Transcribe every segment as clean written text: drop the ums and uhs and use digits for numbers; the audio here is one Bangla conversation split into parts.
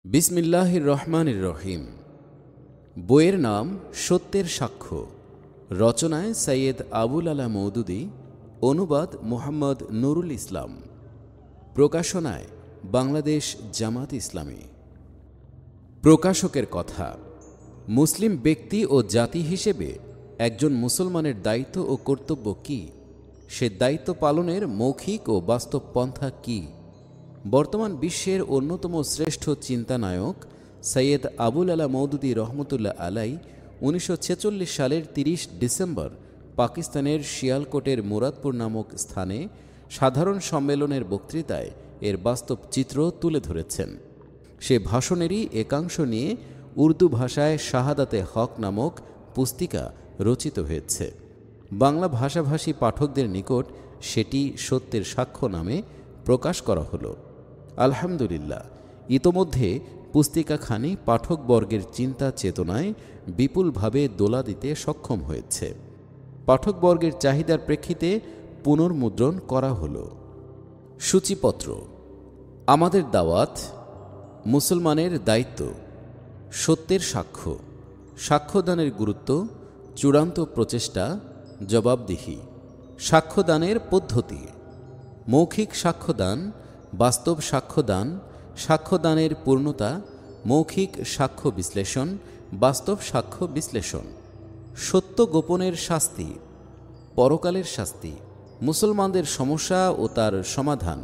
বিসমিল্লাহির রহমানির রহিম। বইয়ের নাম সত্যের সাক্ষ্য। রচনায় সৈয়দ আবুল আলা মওদুদী, অনুবাদ মুহাম্মদ নুরুল ইসলাম, প্রকাশনায় বাংলাদেশ জামাত ইসলামী। প্রকাশকের কথা। মুসলিম ব্যক্তি ও জাতি হিসেবে একজন মুসলমানের দায়িত্ব ও কর্তব্য কী? সে দায়িত্ব পালনের মৌখিক ও বাস্তব পন্থা কী? বর্তমান বিশ্বের অন্যতম শ্রেষ্ঠ চিন্তানায়ক সৈয়দ আবুল আলা মওদুদী রহমতুল্লাহ আলাই 1946 সালের 30 ডিসেম্বর পাকিস্তানের শিয়ালকোটের মুরাদপুর নামক স্থানে সাধারণ সম্মেলনের বক্তৃতায় এর বাস্তব চিত্র তুলে ধরেছেন। সে ভাষণেরই একাংশ নিয়ে উর্দু ভাষায় শাহাদাতে হক নামক পুস্তিকা রচিত হয়েছে। বাংলা ভাষাভাষী পাঠকদের নিকট সেটি সত্যের সাক্ষ্য নামে প্রকাশ করা হলো। আলহামদুলিল্লাহ, ইতোমধ্যে পুস্তিকাখানি পাঠকবর্গের চিন্তা চেতনায় বিপুলভাবে দোলা দিতে সক্ষম হয়েছে। পাঠকবর্গের চাহিদার প্রেক্ষিতে পুনর্মুদ্রণ করা হল। সূচিপত্র: আমাদের দাওয়াত, মুসলমানের দায়িত্ব, সত্যের সাক্ষ্য, সাক্ষ্যদানের গুরুত্ব, চূড়ান্ত প্রচেষ্টা, জবাবদিহি, সাক্ষ্যদানের পদ্ধতি, মৌখিক সাক্ষ্যদান, বাস্তব সাক্ষ্যদান, সাক্ষ্যদানের পূর্ণতা, মৌখিক সাক্ষ্য বিশ্লেষণ, বাস্তব সাক্ষ্য বিশ্লেষণ, সত্য গোপনের শাস্তি, পরকালের শাস্তি, মুসলমানদের সমস্যা ও তার সমাধান,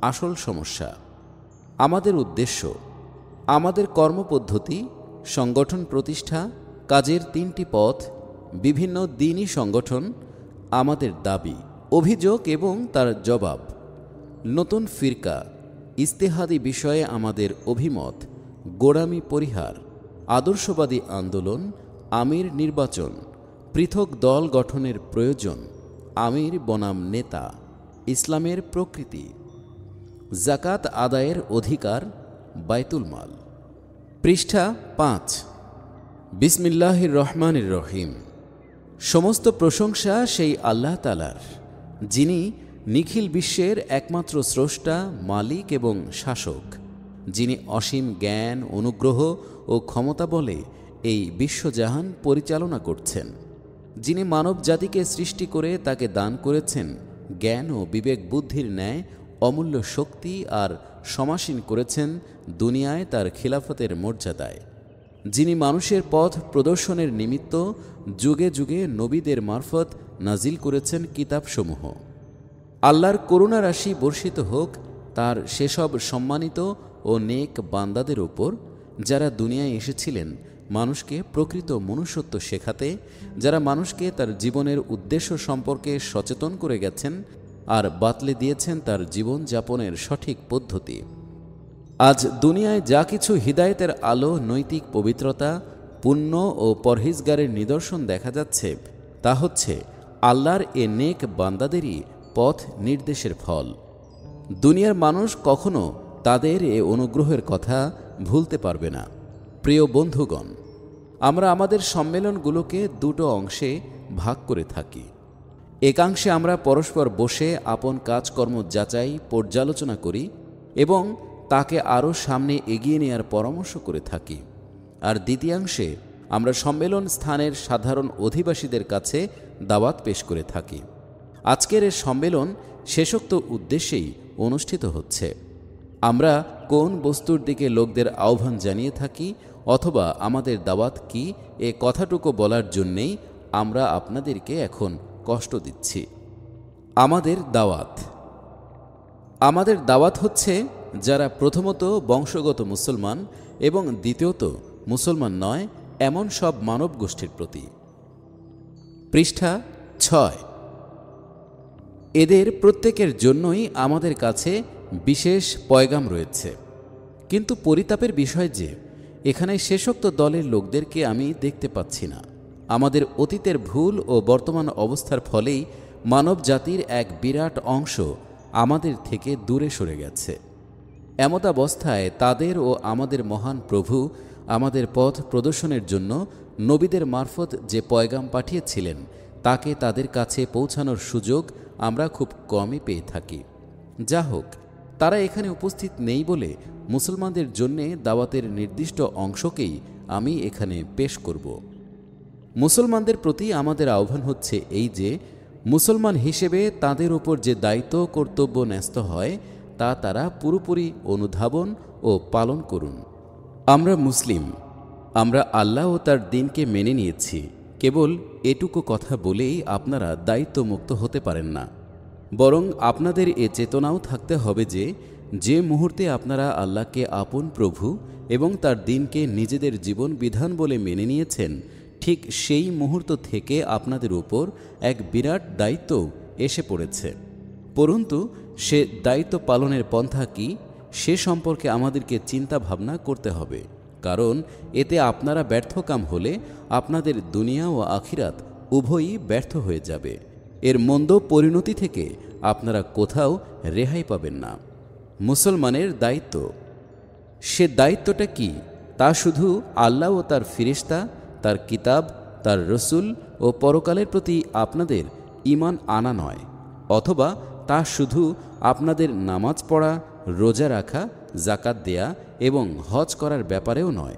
আসল সমস্যা, আমাদের উদ্দেশ্য, আমাদের কর্মপদ্ধতি, সংগঠন প্রতিষ্ঠা, কাজের 3টি পথ, বিভিন্ন দ্বীনী সংগঠন, আমাদের দাবি, অভিযোগ এবং তার জবাব, নতুন ফিরকা, ইস্তেহাদি বিষয়ে আমাদের অভিমত, গোঁড়ামি পরিহার, আদর্শবাদী আন্দোলন, আমির নির্বাচন, পৃথক দল গঠনের প্রয়োজন, আমির বনাম নেতা, ইসলামের প্রকৃতি, জাকাত আদায়ের অধিকার, বাইতুল মাল। পৃষ্ঠা 5। বিসমিল্লাহির রহমানির রহিম। সমস্ত প্রশংসা সেই আল্লাহ তাআলার, যিনি নিখিল বিশ্বের একমাত্র স্রষ্টা, মালিক এবং শাসক, যিনি অসীম জ্ঞান, অনুগ্রহ ও ক্ষমতা বলে এই বিশ্বজাহান পরিচালনা করছেন, যিনি মানব জাতিকে সৃষ্টি করে তাকে দান করেছেন জ্ঞান ও বিবেক বুদ্ধির ন্যায় অমূল্য শক্তি, আর সমাসীন করেছেন দুনিয়ায় তার খিলাফতের মর্যাদায়, যিনি মানুষের পথ প্রদর্শনের নিমিত্ত যুগে যুগে নবীদের মারফত নাজিল করেছেন কিতাবসমূহ। আল্লাহর করুণা রাশি বর্ষিত হোক তার সেসব সম্মানিত ও নেক বান্দাদের ওপর, যারা দুনিয়ায় এসেছিলেন মানুষকে প্রকৃত মনুষ্যত্ব শেখাতে, যারা মানুষকে তার জীবনের উদ্দেশ্য সম্পর্কে সচেতন করে গেছেন আর বাতলে দিয়েছেন তার জীবন যাপনের সঠিক পদ্ধতি। আজ দুনিয়ায় যা কিছু হিদায়েতের আলো, নৈতিক পবিত্রতা, পুণ্য ও পরহেজগারের নিদর্শন দেখা যাচ্ছে, তা হচ্ছে আল্লাহর এ নেক বান্দাদেরই পথ নির্দেশের ফল। দুনিয়ার মানুষ কখনো তাদের এ অনুগ্রহের কথা ভুলতে পারবে না। প্রিয় বন্ধুগণ, আমরা আমাদের সম্মেলনগুলোকে 2টো অংশে ভাগ করে থাকি। একাংশে আমরা পরস্পর বসে আপন কাজকর্ম যাচাই, পর্যালোচনা করি এবং তাকে আরও সামনে এগিয়ে নেওয়ার পরামর্শ করে থাকি। আর দ্বিতীয়াংশে আমরা সম্মেলন স্থানের সাধারণ অধিবাসীদের কাছে দাওয়াত পেশ করে থাকি। আজকের এ সম্মেলন শেষোক্ত উদ্দেশ্যেই অনুষ্ঠিত হচ্ছে। আমরা কোন বস্তুর দিকে লোকদের আহ্বান জানিয়ে থাকি অথবা আমাদের দাওয়াত কি, এ কথাটুকু বলার জন্যেই আমরা আপনাদেরকে এখন কষ্ট দিচ্ছি। আমাদের দাওয়াত। আমাদের দাওয়াত হচ্ছে যারা প্রথমত বংশগত মুসলমান এবং দ্বিতীয়ত মুসলমান নয় এমন সব মানব গোষ্ঠীর প্রতি। পৃষ্ঠা 6। এদের প্রত্যেকের জন্যই আমাদের কাছে বিশেষ পয়গাম রয়েছে, কিন্তু পরিতাপের বিষয় যে এখানে শেষোক্ত দলের লোকদেরকে আমি দেখতে পাচ্ছি না। আমাদের অতীতের ভুল ও বর্তমান অবস্থার ফলেই মানব জাতির এক বিরাট অংশ আমাদের থেকে দূরে সরে গেছে। এমতাবস্থায় তাদের ও আমাদের মহান প্রভু আমাদের পথ প্রদর্শনের জন্য নবীদের মারফত যে পয়গাম পাঠিয়েছিলেন তাকে তাদের কাছে পৌঁছানোর সুযোগ আমরা খুব কমই পেয়ে থাকি। যা হোক, তারা এখানে উপস্থিত নেই বলে মুসলমানদের জন্যে দাওয়াতের নির্দিষ্ট অংশকেই আমি এখানে পেশ করব। মুসলমানদের প্রতি আমাদের আহ্বান হচ্ছে এই যে, মুসলমান হিসেবে তাদের উপর যে দায়িত্ব কর্তব্য ন্যস্ত হয় তা তারা পুরোপুরি অনুধাবন ও পালন করুন। আমরা মুসলিম, আমরা আল্লাহ ও তার দ্বীনকে মেনে নিয়েছি। কেবল এটুকু কথা বলেই আপনারা দায়িত্বমুক্ত হতে পারেন না, বরং আপনাদের এ চেতনাও থাকতে হবে যে, যে মুহূর্তে আপনারা আল্লাহকে আপন প্রভু এবং তার দ্বীনকে নিজেদের জীবন বিধান বলে মেনে নিয়েছেন, ঠিক সেই মুহূর্ত থেকে আপনাদের উপর এক বিরাট দায়িত্ব এসে পড়েছে। পরন্তু সে দায়িত্ব পালনের পন্থা কি, সে সম্পর্কে আমাদেরকে চিন্তা ভাবনা করতে হবে, কারণ এতে আপনারা ব্যর্থকাম হলে আপনাদের দুনিয়া ও আখিরাত উভয়ই ব্যর্থ হয়ে যাবে। এর মন্দ পরিণতি থেকে আপনারা কোথাও রেহাই পাবেন না। মুসলমানের দায়িত্ব, সে দায়িত্বটা কি তা শুধু আল্লাহ ও তার ফিরিস্তা, তার কিতাব, তার রসুল ও পরকালের প্রতি আপনাদের ঈমান আনা নয়, অথবা তা শুধু আপনাদের নামাজ পড়া, রোজা রাখা, জাকাত দেয়া এবং হজ করার ব্যাপারেও নয়,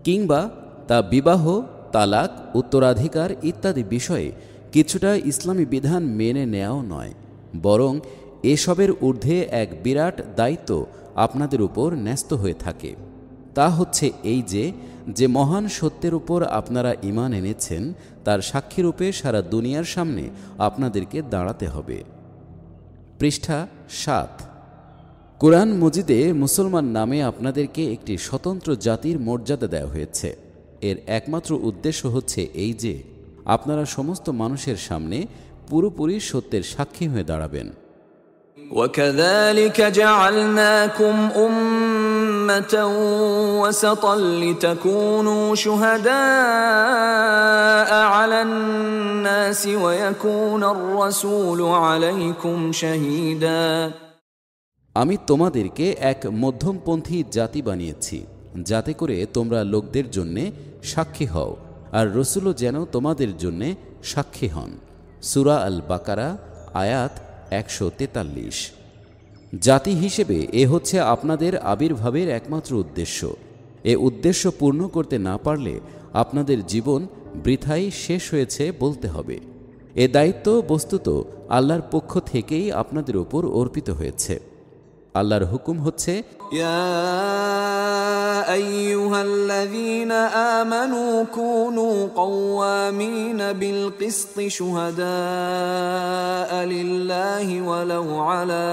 কিংবা তা বিবাহ, তালাক, উত্তরাধিকার ইত্যাদি বিষয়ে কিছুটা ইসলামী বিধান মেনে নেওয়াও নয়, বরং এসবের ঊর্ধ্বে এক বিরাট দায়িত্ব আপনাদের উপর ন্যস্ত হয়ে থাকে। তা হচ্ছে এই যে, যে মহান সত্যের উপর আপনারা ঈমান এনেছেন তার সাক্ষীরূপে সারা দুনিয়ার সামনে আপনাদেরকে দাঁড়াতে হবে। পৃষ্ঠা ৭। কোরআন মজিদে মুসলমান নামে আপনাদেরকে একটি স্বতন্ত্র জাতির মর্যাদা দেওয়া হয়েছে। এর একমাত্র উদ্দেশ্য হচ্ছে এই যে, আপনারা সমস্ত মানুষের সামনে পুরোপুরি সত্যের সাক্ষী হয়ে দাঁড়াবেন। وَكَذَلِكَ جَعَلْنَاكُمْ أُمَّةً وَسَطًا لِتَكُونُوا شُهَدَاءَ عَلَى النَّاسِ وَيَكُونَ الرَّسُولُ عَلَيْكُمْ شَهِيدًا। আমি তোমাদেরকে এক মধ্যমপন্থী জাতি বানিয়েছি, যাতে করে তোমরা লোকদের জন্যে সাক্ষী হও, আর রসুলও যেন তোমাদের জন্যে সাক্ষী হন। সূরা আল বাকারা, আয়াত ১৪৩। জাতি হিসেবে এ হচ্ছে আপনাদের আবির্ভাবের একমাত্র উদ্দেশ্য। এ উদ্দেশ্য পূর্ণ করতে না পারলে আপনাদের জীবন বৃথাই শেষ হয়েছে বলতে হবে। এ দায়িত্ব বস্তুত আল্লাহর পক্ষ থেকেই আপনাদের উপর অর্পিত হয়েছে। আল্লাহর হুকুম হচ্ছে, ইয়া আইয়ুহাল্লাযীনা আমানু কুনু কওয়ামিনা বিল কিসতি শুহাদাআ লিল্লাহি ওয়ালাউ আলা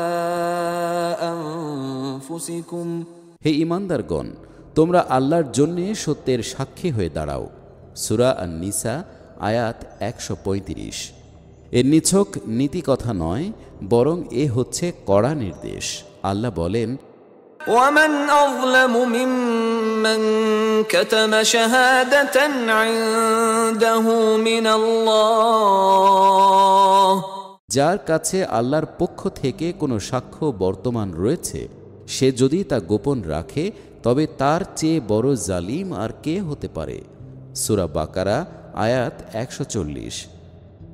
আনফুসিকুম। হে ঈমানদারগণ, তোমরা আল্লাহর জন্যে সত্যের সাক্ষী হয়ে দাঁড়াও। সূরা আন-নিসা, আয়াত ১৩৫। এর নিছক নীতি কথা নয়, বরং এ হচ্ছে কড়া নির্দেশ। আল্লাহ বলেন, وَمَنْ أَظْلَمُ مِمَّنْ كَتَمَ شَهَادَةً عِندَهُ مِنَ اللَّهِ। যার কাছে আল্লাহর পক্ষ থেকে কোনো সাক্ষ্য বর্তমান রয়েছে, সে যদি তা গোপন রাখে তবে তার চেয়ে বড় জালিম আর কে হতে পারে? সূরা বাকারা, আয়াত ১৪০।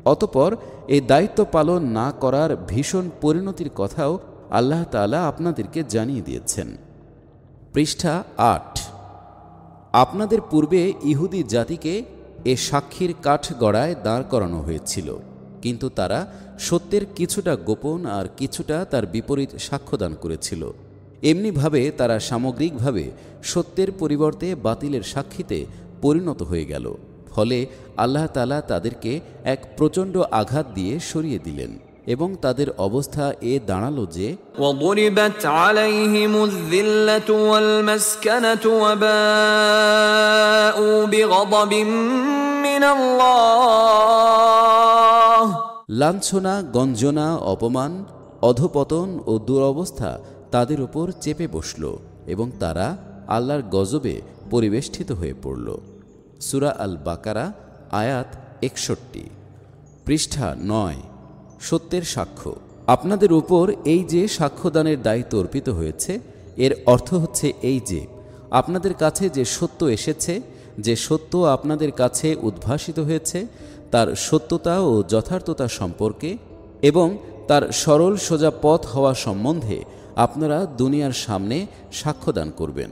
অতঃপর এই দায়িত্ব পালন না করার ভীষণ পরিণতির কথাও আল্লাহ তাআলা আপনাদেরকে জানিয়ে দিয়েছেন। পৃষ্ঠা ৮। আপনাদের পূর্বে ইহুদি জাতিকে এ সাক্ষীর কাঠগড়ায় দাঁড় করানো হয়েছিল, কিন্তু তারা সত্যের কিছুটা গোপন আর কিছুটা তার বিপরীত সাক্ষ্যদান করেছিল। এমনিভাবে তারা সামগ্রিকভাবে সত্যের পরিবর্তে বাতিলের সাক্ষীতে পরিণত হয়ে গেল। ফলে আল্লাহ তাআলা তাদেরকে এক প্রচণ্ড আঘাত দিয়ে সরিয়ে দিলেন এবং তাদের অবস্থা এ দাঁড়ালো যে, وَضُرِبَتْ عَلَيْهِمُ الذِّلَّةُ وَالْمَسْكَنَةُ وَبَاءُوا بِغَضَبٍ مِّنَ اللَّهِ। লাঞ্ছনা, গঞ্জনা, অপমান, অধঃপতন ও দুরবস্থা তাদের উপর চেপে বসল এবং তারা আল্লাহর গজবে পরিবেষ্টিত হয়ে পড়ল। সূরা আল বাকারা, আয়াত ৬১। পৃষ্ঠা ৯। সত্যের সাক্ষ্য। আপনাদের উপর এই যে সাক্ষ্যদানের দায়িত্ব অর্পিত হয়েছে, এর অর্থ হচ্ছে এই যে, আপনাদের কাছে যে সত্য এসেছে, যে সত্য আপনাদের কাছে উদ্ভাসিত হয়েছে, তার সত্যতা ও যথার্থতা সম্পর্কে এবং তার সরল সোজা পথ হওয়া সম্বন্ধে আপনারা দুনিয়ার সামনে সাক্ষ্যদান করবেন।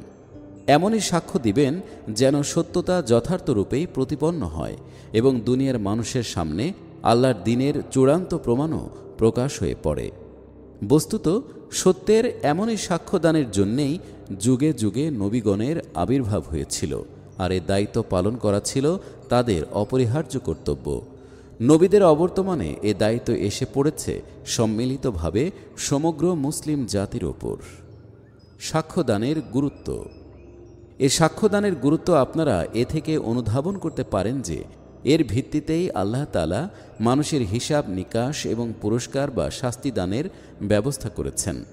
এমনই সাক্ষ্য দিবেন যেন সত্যতা যথার্থরূপেই প্রতিপন্ন হয় এবং দুনিয়ার মানুষের সামনে আল্লাহর দ্বীনের চূড়ান্ত প্রমাণও প্রকাশ হয়ে পড়ে। বস্তুত সত্যের এমনই সাক্ষ্যদানের জন্যেই যুগে যুগে নবীগণের আবির্ভাব হয়েছিল, আর এ দায়িত্ব পালন করা ছিল তাদের অপরিহার্য কর্তব্য। নবীদের অবর্তমানে এ দায়িত্ব এসে পড়েছে সম্মিলিতভাবে সমগ্র মুসলিম জাতির ওপর। সাক্ষ্যদানের গুরুত্ব। এ সাক্ষ্যদানের গুরুত্ব আপনারা এ থেকে অনুধাবন করতে পারেন যে এর ভিত্তিতেই আল্লাহ তাআলা মানুষের হিসাব নিকাশ এবং পুরস্কার বা শাস্তিদানের ব্যবস্থা করেছেন।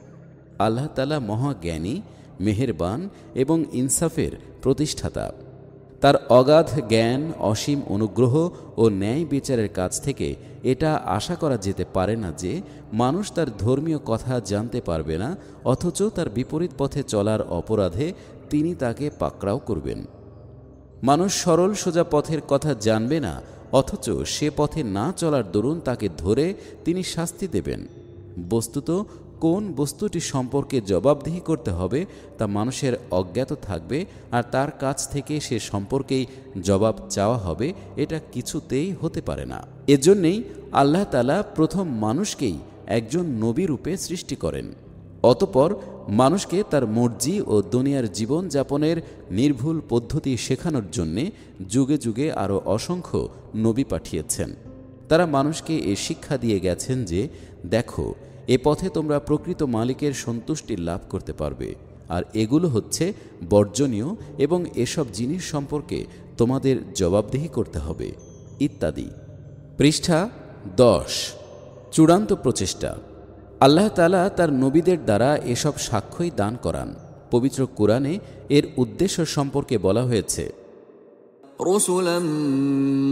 আল্লাহ তাআলা মহাজ্ঞানী, মেহেরবান এবং ইনসাফের প্রতিষ্ঠাতা। তার অগাধ জ্ঞান, অসীম অনুগ্রহ ও ন্যায় বিচারের কাছ থেকে এটা আশা করা যেতে পারে না যে মানুষ তার ধর্মীয় কথা জানতে পারবে না, অথচ তার বিপরীত পথে চলার অপরাধে তিনি তাকে পাকড়াও করবেন। মানুষ সরল সোজা পথের কথা জানবে না, অথচ সে পথে না চলার দরুন তাকে ধরে তিনি শাস্তি দেবেন। বস্তুত কোন বস্তুটি সম্পর্কে জবাবদিহি করতে হবে তা মানুষের অজ্ঞাত থাকবে, আর তার কাছ থেকে সে সম্পর্কেই জবাব চাওয়া হবে, এটা কিছুতেই হতে পারে না। এজন্যেই আল্লাহ তাআলা প্রথম মানুষকেই একজন নবী রূপে সৃষ্টি করেন। অতঃপর মানুষকে তার মর্জি ও দুনিয়ার জীবন যাপনের নির্ভুল পদ্ধতি শেখানোর জন্যে যুগে যুগে আরও অসংখ্য নবী পাঠিয়েছেন। তারা মানুষকে এ শিক্ষা দিয়ে গেছেন যে দেখো, এ পথে তোমরা প্রকৃত মালিকের সন্তুষ্টি লাভ করতে পারবে, আর এগুলো হচ্ছে বর্জনীয় এবং এসব জিনিস সম্পর্কে তোমাদের জবাবদিহি করতে হবে ইত্যাদি। পৃষ্ঠা 10। চূড়ান্ত প্রচেষ্টা। আল্লাহ তাআলা তার নবীদের দ্বারা এসব সাক্ষ্যই দান করান। পবিত্র কোরআনে এর উদ্দেশ্য সম্পর্কে বলা হয়েছে, رسلا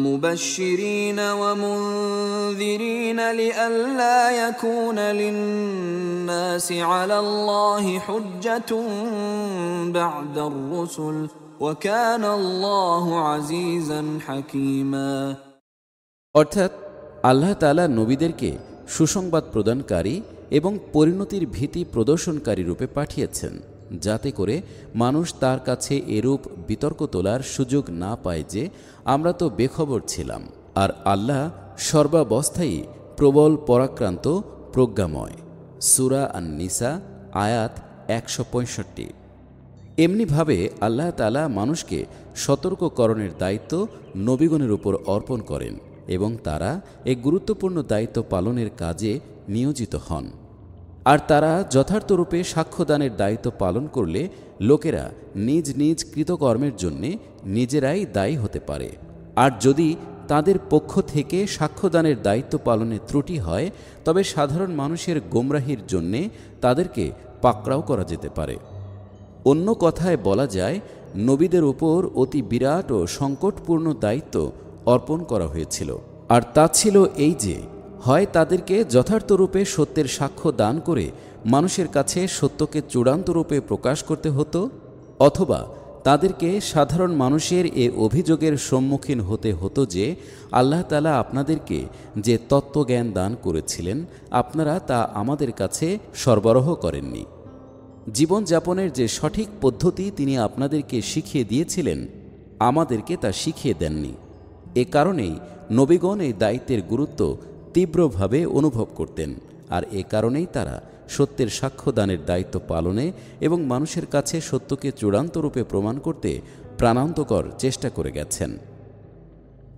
مبشرين ومنذرين لئلا يكون للناس على الله حجة بعد الرسل وكان الله عزيزا حكيما। অর্থাৎ আল্লাহ তাআলা নবীদেরকে সুসংবাদ প্রদানকারী এবং পরিণতির ভীতি প্রদর্শনকারী রূপে পাঠিয়েছেন, যাতে করে মানুষ তার কাছে এরূপ বিতর্ক তোলার সুযোগ না পায় যে আমরা তো বেখবর ছিলাম, আর আল্লাহ সর্বাবস্থায় প্রবল পরাক্রান্ত, প্রজ্ঞাময়। সূরা আন-নিসা আয়াত 165। এমনিভাবে আল্লাহ তাআলা মানুষকে সতর্ককরণের দায়িত্ব নবীগণের উপর অর্পণ করেন এবং তারা এই গুরুত্বপূর্ণ দায়িত্ব পালনের কাজে নিয়োজিত হন। আর তারা যথার্থরূপে সাক্ষ্যদানের দায়িত্ব পালন করলে লোকেরা নিজ নিজ কৃতকর্মের জন্যে নিজেরাই দায়ী হতে পারে। আর যদি তাদের পক্ষ থেকে সাক্ষ্যদানের দায়িত্ব পালনে ত্রুটি হয়, তবে সাধারণ মানুষের গোমরাহির জন্যে তাদেরকে পাকড়াও করা যেতে পারে। অন্য কথায় বলা যায়, নবীদের উপর অতি বিরাট ও সংকটপূর্ণ দায়িত্ব অর্পণ করা হয়েছিল। আর তা ছিল এই যে, হয় তাদেরকে যথার্থরূপে সত্যের সাক্ষ্য দান করে মানুষের কাছে সত্যকে চূড়ান্ত রূপে প্রকাশ করতে হতো, অথবা তাদেরকে সাধারণ মানুষের এ অভিযোগের সম্মুখীন হতে হতো যে আল্লাহ তাআলা আপনাদেরকে যে তত্ত্বজ্ঞান দান করেছিলেন আপনারা তা আমাদের কাছে সরবরাহ করেননি। জীবনযাপনের যে সঠিক পদ্ধতি তিনি আপনাদেরকে শিখিয়ে দিয়েছিলেন আমাদেরকে তা শিখিয়ে দেননি। এ কারণেই নবীগণ এই দায়িত্বের গুরুত্ব তীব্রভাবে অনুভব করতেন, আর এ কারণেই তারা সত্যের সাক্ষ্যদানের দায়িত্ব পালনে এবং মানুষের কাছে সত্যকে চূড়ান্ত রূপে প্রমাণ করতে প্রাণান্তকর চেষ্টা করে গেছেন।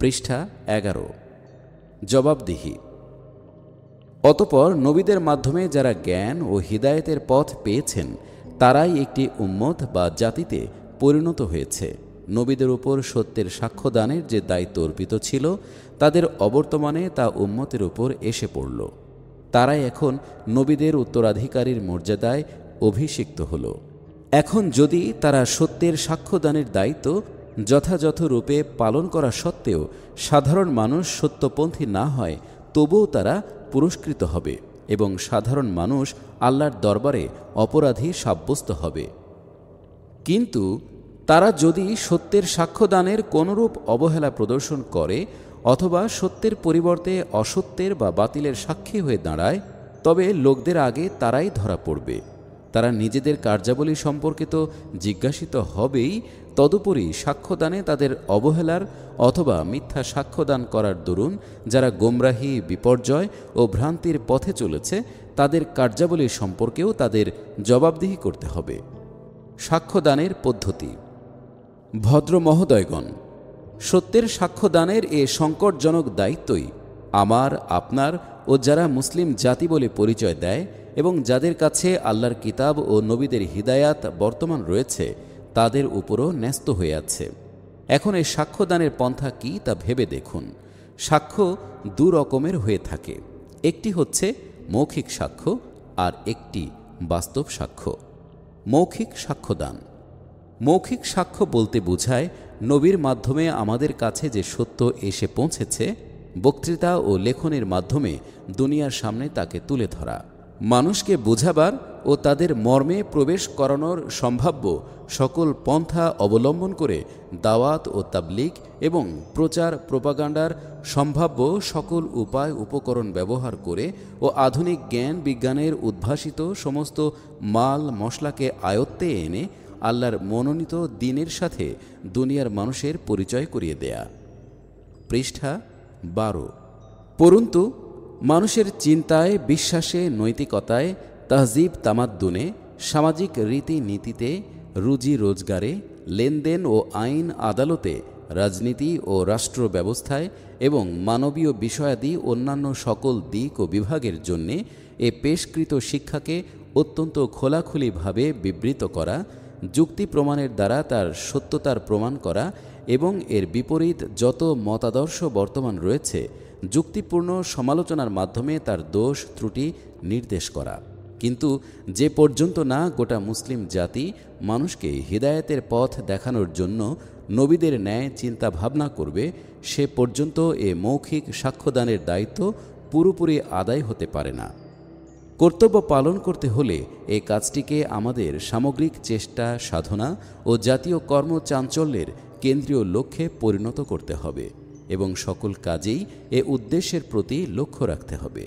পৃষ্ঠা 11। জবাবদিহি। অতঃপর নবীদের মাধ্যমে যারা জ্ঞান ও হিদায়েতের পথ পেয়েছেন তারাই একটি উম্মত বা জাতিতে পরিণত হয়েছে। নবীদের উপর সত্যের সাক্ষ্যদানের যে দায়িত্ব অর্পিত ছিল তাদের অবর্তমানে তা উম্মতের উপর এসে পড়ল। তারাই এখন নবীদের উত্তরাধিকারীর মর্যাদায় অভিষিক্ত হল। এখন যদি তারা সত্যের সাক্ষ্যদানের দায়িত্ব যথাযথ রূপে পালন করা সত্ত্বেও সাধারণ মানুষ সত্যপন্থী না হয়, তবুও তারা পুরস্কৃত হবে এবং সাধারণ মানুষ আল্লাহর দরবারে অপরাধী সাব্যস্ত হবে। কিন্তু তারা যদি সত্যের সাক্ষ্যদানের কোনরূপ অবহেলা প্রদর্শন করে অথবা সত্যের পরিবর্তে অসত্যের বা বাতিলের সাক্ষী হয়ে দাঁড়ায়, তবে লোকদের আগে তারাই ধরা পড়বে। তারা নিজেদের কার্যাবলী সম্পর্কে তো জিজ্ঞাসিত হবেই, তদুপরি সাক্ষ্যদানে তাদের অবহেলার অথবা মিথ্যা সাক্ষ্যদান করার দরুন যারা গোমরাহি, বিপর্যয় ও ভ্রান্তির পথে চলেছে তাদের কার্যাবলী সম্পর্কেও তাদের জবাবদিহি করতে হবে। সাক্ষ্যদানের পদ্ধতি। ভদ্র মহোদয়গণ, সত্যের সাক্ষ্যদানের এ সংকটজনক দায়িত্বই আমার, আপনার ও যারা মুসলিম জাতি বলে পরিচয় দেয় এবং যাদের কাছে আল্লাহর কিতাব ও নবীদের হিদায়াত বর্তমান রয়েছে তাদের উপরও ন্যস্ত হয়ে আছে। এখন এই সাক্ষ্যদানের পন্থা কি তা ভেবে দেখুন। সাক্ষ্য দু রকমের হয়ে থাকে, একটি হচ্ছে মৌখিক সাক্ষ্য আর একটি বাস্তব সাক্ষ্য। মৌখিক সাক্ষ্যদান। মৌখিক সাক্ষ্য বলতে বোঝায় নবীর মাধ্যমে আমাদের কাছে যে সত্য এসে পৌঁছেছে, বক্তৃতা ও লেখনের মাধ্যমে দুনিয়ার সামনে তাকে তুলে ধরা, মানুষকে বোঝাবার ও তাদের মর্মে প্রবেশ করানোর সম্ভাব্য সকল পন্থা অবলম্বন করে দাওয়াত ও তাবলীগ এবং প্রচার প্রোপাগান্ডার সম্ভাব্য সকল উপায় উপকরণ ব্যবহার করে ও আধুনিক জ্ঞান বিজ্ঞানের উদ্ভাসিত সমস্ত মাল মশলাকে আয়ত্তে এনে আল্লাহর মনোনীত দ্বীনের সাথে দুনিয়ার মানুষের পরিচয় করিয়ে দেয়া। পৃষ্ঠা 12। পরন্তু মানুষের চিন্তায়, বিশ্বাসে, নৈতিকতায়, তাহজিব তামাদ্দুনে, সামাজিক রীতিনীতিতে, রুজি রোজগারে, লেনদেন ও আইন আদালতে, রাজনীতি ও রাষ্ট্র ব্যবস্থায় এবং মানবীয় বিষয়াদি অন্যান্য সকল দিক ও বিভাগের জন্যে এ পেশকৃত শিক্ষাকে অত্যন্ত খোলাখুলিভাবে বিবৃত করা, যুক্তি প্রমাণের দ্বারা তার সত্যতার প্রমাণ করা এবং এর বিপরীত যত মতাদর্শ বর্তমান রয়েছে যুক্তিপূর্ণ সমালোচনার মাধ্যমে তার দোষ ত্রুটি নির্দেশ করা। কিন্তু যে পর্যন্ত না গোটা মুসলিম জাতি মানুষকে হিদায়াতের পথ দেখানোর জন্য নবীদের ন্যায় চিন্তা ভাবনা করবে, সে পর্যন্ত এ মৌখিক সাক্ষ্যদানের দায়িত্ব পুরোপুরি আদায় হতে পারে না। কর্তব্য পালন করতে হলে এই কাজটিকে আমাদের সামগ্রিক চেষ্টা, সাধনা ও জাতীয় কর্মচাঞ্চল্যের কেন্দ্রীয় লক্ষ্যে পরিণত করতে হবে এবং সকল কাজেই এ উদ্দেশ্যের প্রতি লক্ষ্য রাখতে হবে।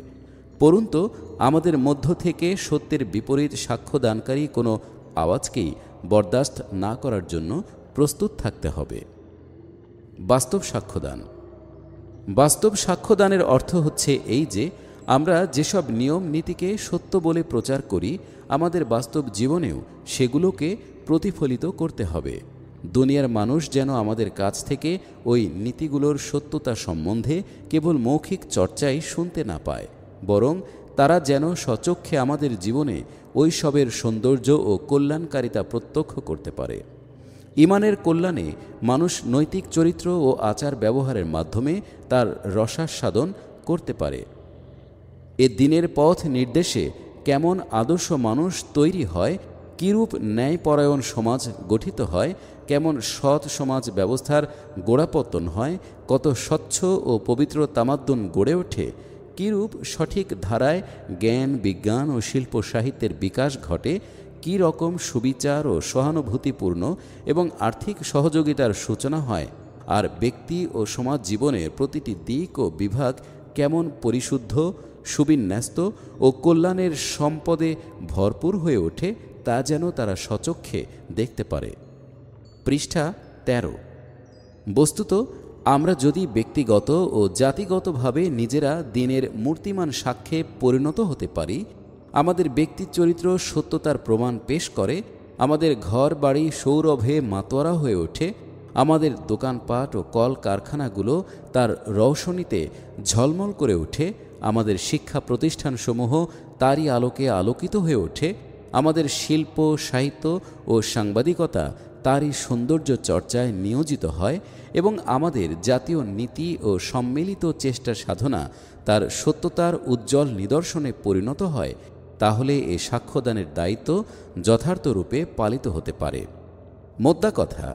পরন্তু আমাদের মধ্য থেকে সত্যের বিপরীত সাক্ষ্যদানকারী কোনো আওয়াজকেই বরদাস্ত না করার জন্য প্রস্তুত থাকতে হবে। বাস্তব সাক্ষ্যদান। বাস্তব সাক্ষ্যদানের অর্থ হচ্ছে এই যে আমরা যেসব নিয়ম নীতিকে সত্য বলে প্রচার করি, আমাদের বাস্তব জীবনেও সেগুলোকে প্রতিফলিত করতে হবে। দুনিয়ার মানুষ যেন আমাদের কাছ থেকে ওই নীতিগুলোর সত্যতা সম্বন্ধে কেবল মৌখিক চর্চাই শুনতে না পায়, বরং তারা যেন স্বচক্ষে আমাদের জীবনে ওই সবের সৌন্দর্য ও কল্যাণকারিতা প্রত্যক্ষ করতে পারে। ঈমানের কল্যাণে মানুষ নৈতিক চরিত্র ও আচার ব্যবহারের মাধ্যমে তার রসাস্বাদন করতে পারে। এ দিনের পথ নির্দেশে কেমন আদর্শ মানুষ তৈরি হয়, কিরূপ ন্যায়পরায়ণ সমাজ গঠিত হয়, কেমন সৎ সমাজ ব্যবস্থার গোড়াপত্তন হয়, কত স্বচ্ছ ও পবিত্র তামাদ্দুন গড়ে ওঠে, কিরূপ সঠিক ধারায় জ্ঞান বিজ্ঞান ও শিল্প সাহিত্যের বিকাশ ঘটে, কী রকম সুবিচার ও সহানুভূতিপূর্ণ এবং আর্থিক সহযোগিতার সূচনা হয়, আর ব্যক্তি ও সমাজ জীবনের প্রতিটি দিক ও বিভাগ কেমন পরিশুদ্ধ, সুবিন্যস্ত ও কল্যাণের সম্পদে ভরপুর হয়ে ওঠে, তা যেন তারা স্বচক্ষে দেখতে পারে। পৃষ্ঠা 13। বস্তুত আমরা যদি ব্যক্তিগত ও জাতিগতভাবে নিজেরা দিনের মূর্তিমান সাক্ষ্যে পরিণত হতে পারি, আমাদের ব্যক্তি চরিত্র সত্যতার প্রমাণ পেশ করে, আমাদের ঘর বাড়ি সৌরভে মাতোয়ারা হয়ে ওঠে, আমাদের দোকানপাট ও কল কারখানাগুলো তার রৌশনীতে ঝলমল করে ওঠে, আমাদের শিক্ষা প্রতিষ্ঠানসমূহ তারই আলোকে আলোকিত হয়ে ওঠে, আমাদের শিল্প সাহিত্য ও সাংবাদিকতা তারই সৌন্দর্য চর্চায় নিয়োজিত হয় এবং আমাদের জাতীয় নীতি ও সম্মিলিত চেষ্টা সাধনা তার সত্যতার উজ্জ্বল নিদর্শনে পরিণত হয়, তাহলে এ সাক্ষ্যদানের দায়িত্ব যথার্থরূপে পালিত হতে পারে। মোদ্দা কথা,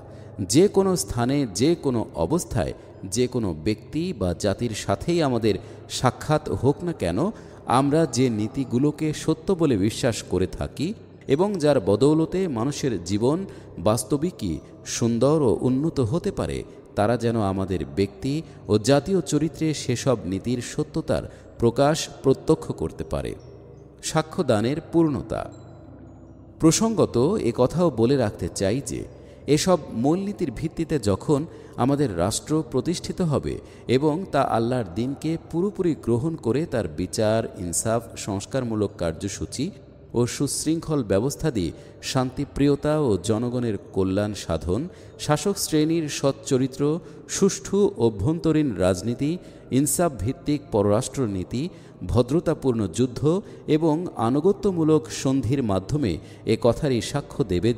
যে কোনো স্থানে, যে কোনো অবস্থায়, যে কোনো ব্যক্তি বা জাতির সাথেই আমাদের সাক্ষাৎ হোক না কেন, আমরা যে নীতিগুলোকে সত্য বলে বিশ্বাস করে থাকি এবং যার বদৌলতে মানুষের জীবন বাস্তবিকই সুন্দর ও উন্নত হতে পারে, তারা যেন আমাদের ব্যক্তি ও জাতীয় চরিত্রে সেসব নীতির সত্যতার প্রকাশ প্রত্যক্ষ করতে পারে। সাক্ষ্যদানের পূর্ণতা। প্রসঙ্গত এ কথাও বলে রাখতে চাই যে এসব মূলনীতির ভিত্তিতে যখন আমাদের রাষ্ট্র প্রতিষ্ঠিত হবে এবং তা আল্লাহর দ্বীনকে পুরোপুরি গ্রহণ করে তার বিচার, ইনসাফ, সংস্কারমূলক কার্যসূচি ও সুশৃঙ্খল ব্যবস্থা দিয়ে শান্তিপ্রিয়তা ও জনগণের কল্যাণ সাধন, শাসক শ্রেণীর সচ্চরিত্র, সুষ্ঠু অভ্যন্তরীণ রাজনীতি, ইনসাফ ভিত্তিক পররাষ্ট্রনীতি, ভদ্রতাপূর্ণ যুদ্ধ এবং আনুগত্যমূলক সন্ধির মাধ্যমে এ কথারই সাক্ষ্য দেবে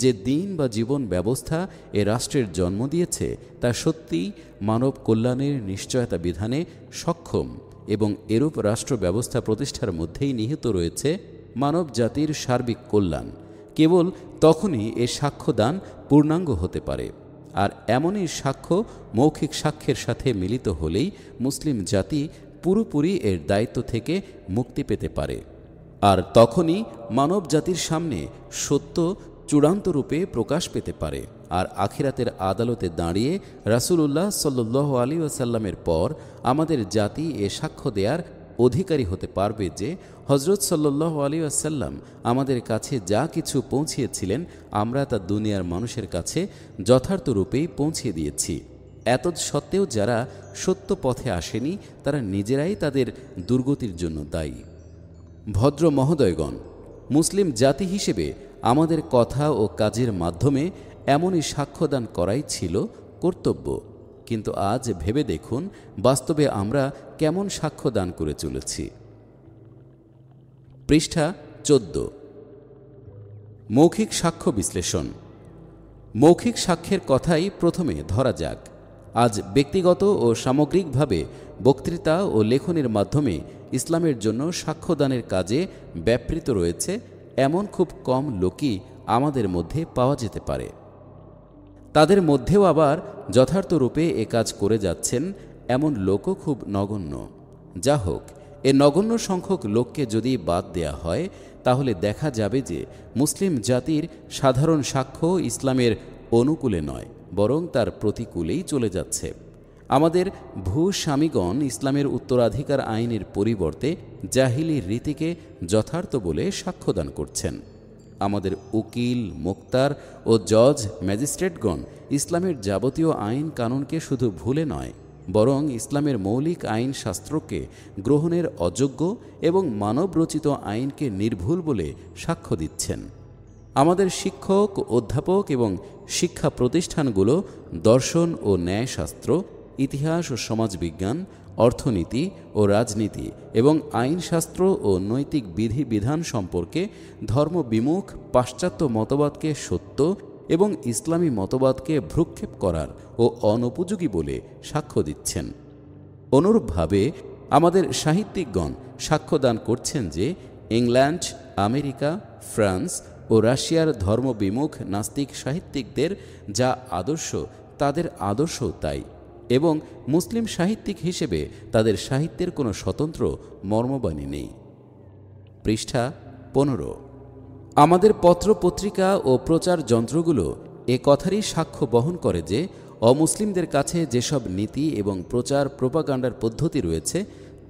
যে দিন বা জীবন ব্যবস্থা এ রাষ্ট্রের জন্ম দিয়েছে তা সত্যিই মানব কল্যাণের নিশ্চয়তা বিধানে সক্ষম এবং এরূপ রাষ্ট্র ব্যবস্থা প্রতিষ্ঠার মধ্যেই নিহিত রয়েছে মানব জাতির সার্বিক কল্যাণ। কেবল তখনই এ সাক্ষ্যদান পূর্ণাঙ্গ হতে পারে। আর এমনই সাক্ষ্য মৌখিক সাক্ষ্যের সাথে মিলিত হলেই মুসলিম জাতি পুরোপুরি এর দায়িত্ব থেকে মুক্তি পেতে পারে। আর তখনই মানব জাতির সামনে সত্য চূড়ান্ত রূপে প্রকাশ পেতে পারে। আর আখিরাতের আদালতে দাঁড়িয়ে রাসূলুল্লাহ সাল্লাল্লাহু আলাইহি ওয়াসাল্লামের পর আমাদের জাতি এ সাক্ষ্য দেওয়ার অধিকারী হতে পারবে যে হজরত সাল্লাল্লাহু আলাইহি ওয়াসাল্লাম আমাদের কাছে যা কিছু পৌঁছিয়েছিলেন আমরা তা দুনিয়ার মানুষের কাছে যথার্থ রূপেই পৌঁছিয়ে দিয়েছি। এতৎসত্ত্বেও যারা সত্য পথে আসেনি তারা নিজেরাই তাদের দুর্গতির জন্য দায়ী। ভদ্র মহোদয়গণ, মুসলিম জাতি হিসেবে আমাদের কথা ও কাজের মাধ্যমে এমনই সাক্ষ্যদান করাই ছিল কর্তব্য। কিন্তু আজ ভেবে দেখুন বাস্তবে আমরা কেমন সাক্ষ্য দান করে চলেছি। পৃষ্ঠা 14। মৌখিক সাক্ষ্য বিশ্লেষণ। মৌখিক সাক্ষ্যের কথাই প্রথমে ধরা যাক। আজ ব্যক্তিগত ও সামগ্রিকভাবে বক্তৃতা ও লেখনের মাধ্যমে ইসলামের জন্য সাক্ষ্যদানের কাজে ব্যাপৃত রয়েছে এমন খুব কম লোকই আমাদের মধ্যে পাওয়া যেতে পারে। তাদের মধ্যেও আবার যথার্থ রূপে এ কাজ করে যাচ্ছেন এমন লোকও খুব নগণ্য। যা হোক, এ নগণ্য সংখ্যক লোককে যদি বাদ দেয়া হয় তাহলে দেখা যাবে যে মুসলিম জাতির সাধারণ সাক্ষ্য ইসলামের অনুকূলে নয়, বরং তার প্রতিকূলেই চলে যাচ্ছে। আমাদের ভূস্বামীগণ ইসলামের উত্তরাধিকার আইনের পরিবর্তে জাহিলি রীতিকে যথার্থ বলে সাক্ষ্যদান করছেন। আমাদের উকিল, মোক্তার ও জজ, ম্যাজিস্ট্রেটগণ ইসলামের যাবতীয় আইন কানুনকে শুধু ভুলে নয়, বরং ইসলামের মৌলিক আইন শাস্ত্রকে গ্রহণের অযোগ্য এবং মানবরচিত আইনকে নির্ভুল বলে সাক্ষ্য দিচ্ছেন। আমাদের শিক্ষক, অধ্যাপক এবং শিক্ষা প্রতিষ্ঠানগুলো দর্শন ও ন্যায়শাস্ত্র, ইতিহাস ও সমাজবিজ্ঞান, অর্থনীতি ও রাজনীতি এবং আইনশাস্ত্র ও নৈতিক বিধিবিধান সম্পর্কে ধর্মবিমুখ পাশ্চাত্য মতবাদকে সত্য এবং ইসলামী মতবাদকে ভ্রুক্ষেপ করার ও অনুপযোগী বলে সাক্ষ্য দিচ্ছেন। অনুরূপভাবে আমাদের সাহিত্যিকগণ সাক্ষ্যদান করছেন যে ইংল্যান্ড, আমেরিকা, ফ্রান্স ও রাশিয়ার ধর্মবিমুখ নাস্তিক সাহিত্যিকদের যা আদর্শ তাদের আদর্শও তাই, এবং মুসলিম সাহিত্যিক হিসেবে তাদের সাহিত্যের কোনো স্বতন্ত্র মর্মবাণী নেই। পৃষ্ঠা 15। আমাদের পত্রপত্রিকা ও প্রচার যন্ত্রগুলো এ কথারই সাক্ষ্য বহন করে যে অমুসলিমদের কাছে যেসব নীতি এবং প্রচার প্রোপাগান্ডার পদ্ধতি রয়েছে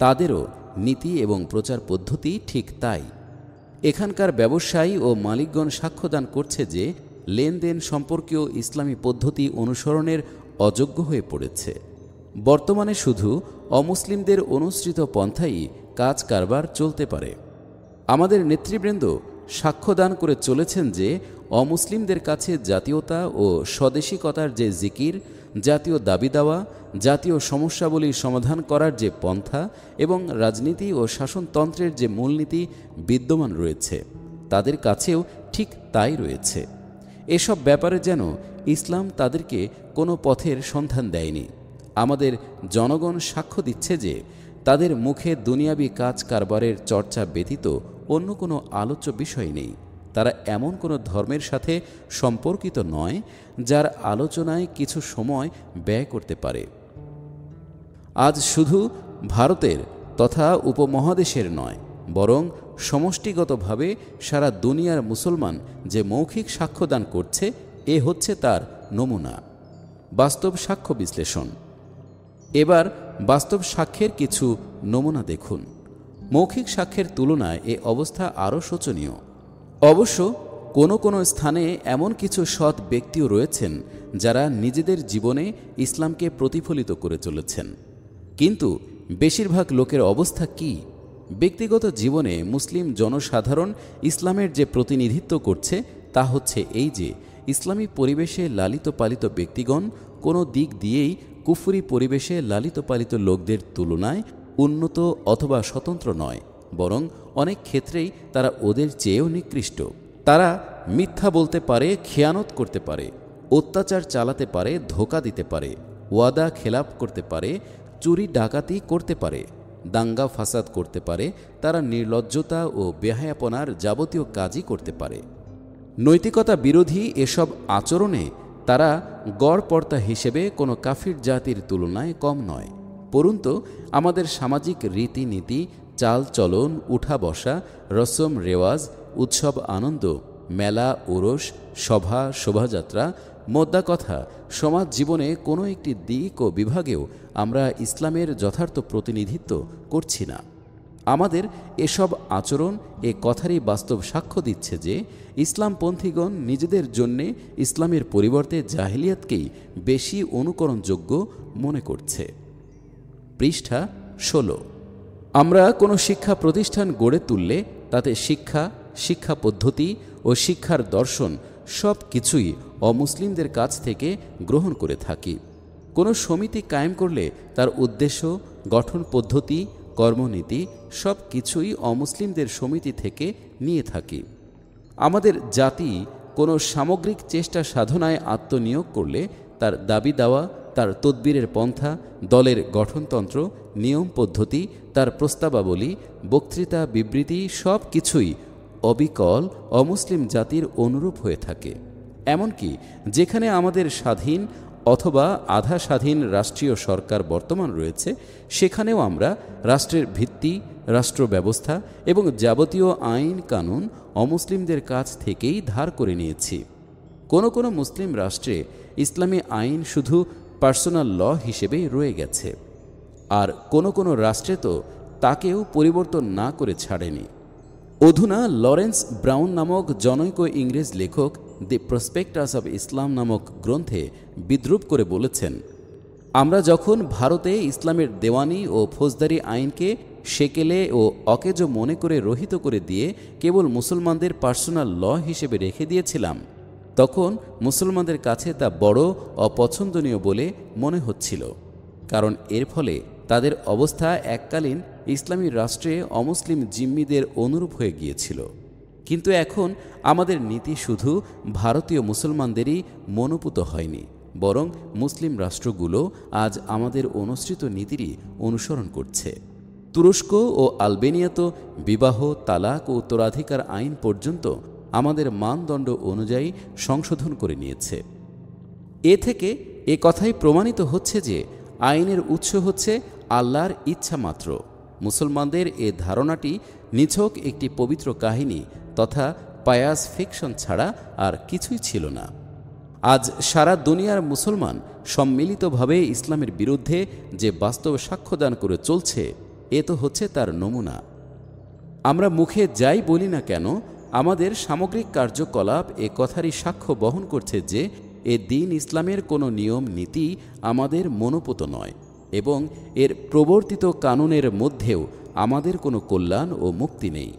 তাদেরও নীতি এবং প্রচার পদ্ধতি ঠিক তাই। এখানকার ব্যবসায়ী ও মালিকগণ সাক্ষ্যদান করছে যে লেনদেন সম্পর্কীয় ইসলামী পদ্ধতি অনুসরণের অযোগ্য হয়ে পড়েছে। বর্তমানে শুধু অমুসলিমদের অনুসৃত পন্থাই কাজ কারবার চলতে পারে। আমাদের নেতৃবৃন্দ সাক্ষ্যদান করে চলেছেন যে অমুসলিমদের কাছে জাতীয়তা ও স্বদেশিকতার যে জিকির, জাতীয় দাবি দেওয়া, জাতীয় সমস্যাবলী সমাধান করার যে পন্থা এবং রাজনীতি ও শাসনতন্ত্রের যে মূলনীতি বিদ্যমান রয়েছে তাদের কাছেও ঠিক তাই রয়েছে। এসব ব্যাপারে যেন ইসলাম তাদেরকে কোনো পথের সন্ধান দেয়নি। আমাদের জনগণ সাক্ষ্য দিচ্ছে যে তাদের মুখে দুনিয়াবি কাজ কারবারের চর্চা ব্যতীত অন্য কোনো আলোচ্য বিষয় নেই। তারা এমন কোনো ধর্মের সাথে সম্পর্কিত নয় যার আলোচনায় কিছু সময় ব্যয় করতে পারে। আজ শুধু ভারতের তথা উপমহাদেশের নয়, বরং সমষ্টিগতভাবে সারা দুনিয়ার মুসলমান যে মৌখিক সাক্ষ্যদান করছে এ হচ্ছে তার নমুনা। বাস্তব সাক্ষ্য বিশ্লেষণ। এবার বাস্তব সাক্ষ্যের কিছু নমুনা দেখুন। মৌখিক সাক্ষ্যের তুলনায় এ অবস্থা আরও শোচনীয়। অবশ্য কোনো স্থানে এমন কিছু সৎ ব্যক্তিও রয়েছেন যারা নিজেদের জীবনে ইসলামকে প্রতিফলিত করে চলেছেন। কিন্তু বেশিরভাগ লোকের অবস্থা কি? ব্যক্তিগত জীবনে মুসলিম জনসাধারণ ইসলামের যে প্রতিনিধিত্ব করছে তা হচ্ছে এই যে ইসলামী পরিবেশে লালিত পালিত ব্যক্তিগণ কোনো দিক দিয়েই কুফরি পরিবেশে লালিত পালিত লোকদের তুলনায় উন্নত অথবা স্বতন্ত্র নয়, বরং অনেক ক্ষেত্রেই তারা ওদের চেয়েও নিকৃষ্ট। তারা মিথ্যা বলতে পারে, খেয়ানত করতে পারে, অত্যাচার চালাতে পারে, ধোঁকা দিতে পারে, ওয়াদা খেলাপ করতে পারে, চুরি ডাকাতি করতে পারে, দাঙ্গা ফাসাদ করতে পারে, তারা নির্লজ্জতা ও বেহায়াপনার যাবতীয় কাজই করতে পারে। নৈতিকতা বিরোধী এসব আচরণে তারা গড়পড়তা হিসেবে কোনো কাফির জাতির তুলনায় কম নয়। পরন্তু আমাদের সামাজিক রীতিনীতি, চাল চলন, উঠা বসা, রসম রেওয়াজ, উৎসব আনন্দ, মেলা ওরস, সভা শোভাযাত্রা, মোদ্দা কথা সমাজ জীবনে কোনো একটি দিক ও বিভাগেও আমরা ইসলামের যথার্থ প্রতিনিধিত্ব করছি না। আমাদের এসব আচরণ এ কথারই বাস্তব সাক্ষ্য দিচ্ছে যে ইসলামপন্থীগণ নিজেদের জন্যে ইসলামের পরিবর্তে জাহিলিয়াতকেই বেশি অনুকরণযোগ্য মনে করছে। পৃষ্ঠা 16। আমরা কোনো শিক্ষা প্রতিষ্ঠান গড়ে তুললে তাতে শিক্ষা, শিক্ষা পদ্ধতি ও শিক্ষার দর্শন সব কিছুই অমুসলিমদের কাছ থেকে গ্রহণ করে থাকি। কোনো সমিতি কায়েম করলে তার উদ্দেশ্য, গঠন পদ্ধতি, কর্মনীতি সব কিছুই অমুসলিমদের সমিতি থেকে নিয়ে থাকি। আমাদের জাতি কোনো সামগ্রিক চেষ্টা সাধনায় আত্মনিয়োগ করলে তার দাবি দাওয়া, তার তদবিরের পন্থা, দলের গঠনতন্ত্র, নিয়ম পদ্ধতি, তার প্রস্তাবাবলী, বক্তৃতা বিবৃতি সব কিছুই অবিকল অমুসলিম জাতির অনুরূপ হয়ে থাকে। এমনকি যেখানে আমাদের স্বাধীন অথবা আধা স্বাধীন রাষ্ট্রীয় সরকার বর্তমান রয়েছে, সেখানেও আমরা রাষ্ট্রের ভিত্তি, রাষ্ট্র ব্যবস্থা এবং যাবতীয় আইন কানুন অমুসলিমদের কাছ থেকেই ধার করে নিয়েছি। কোনো মুসলিম রাষ্ট্রে ইসলামী আইন শুধু পার্সোনাল ল হিসেবেই রয়ে গেছে, আর কোনো রাষ্ট্রে তো তাকেও পরিবর্তন না করে ছাড়েনি। অধুনা লরেন্স ব্রাউন নামক জনৈক ইংরেজ লেখক দি প্রসপেক্টাস অব ইসলাম নামক গ্রন্থে বিদ্রূপ করে বলেছেন, আমরা যখন ভারতে ইসলামের দেওয়ানি ও ফৌজদারি আইনকে সেকেলে ও অকেজো মনে করে রহিত করে দিয়ে কেবল মুসলমানদের পার্সোনাল ল হিসেবে রেখে দিয়েছিলাম, তখন মুসলমানদের কাছে তা বড় অপছন্দনীয় বলে মনে হচ্ছিল, কারণ এর ফলে তাদের অবস্থা এককালীন ইসলামী রাষ্ট্রে অমুসলিম জিম্মিদের অনুরূপ হয়ে গিয়েছিল। কিন্তু এখন আমাদের নীতি শুধু ভারতীয় মুসলমানদেরই মনোপুত হয়নি, বরং মুসলিম রাষ্ট্রগুলো আজ আমাদের অনুসৃত নীতিরই অনুসরণ করছে। তুরস্ক ও আলবেনিয়া তো বিবাহ, তালাক ও উত্তরাধিকার আইন পর্যন্ত আমাদের মানদণ্ড অনুযায়ী সংশোধন করে নিয়েছে। এ থেকে এ কথাই প্রমাণিত হচ্ছে যে আইনের উৎস হচ্ছে আল্লাহর ইচ্ছা মাত্র। মুসলমানদের এ ধারণাটি নিছক একটি পবিত্র কাহিনী তথা পায়াস ফিকশন ছাড়া আর কিছুই ছিল না। আজ সারা দুনিয়ার মুসলমান সম্মিলিতভাবে ইসলামের বিরুদ্ধে যে বাস্তব সাক্ষ্যদান করে চলছে, এ তো হচ্ছে তার নমুনা। আমরা মুখে যাই বলি না কেন, আমাদের সামগ্রিক কার্যকলাপ এ কথারই সাক্ষ্য বহন করছে যে এ দিন ইসলামের কোনো নিয়ম নীতি আমাদের মনোপুত নয় এবং এর প্রবর্তিত কানুনের মধ্যেও আমাদের কোনো কল্যাণ ও মুক্তি নেই।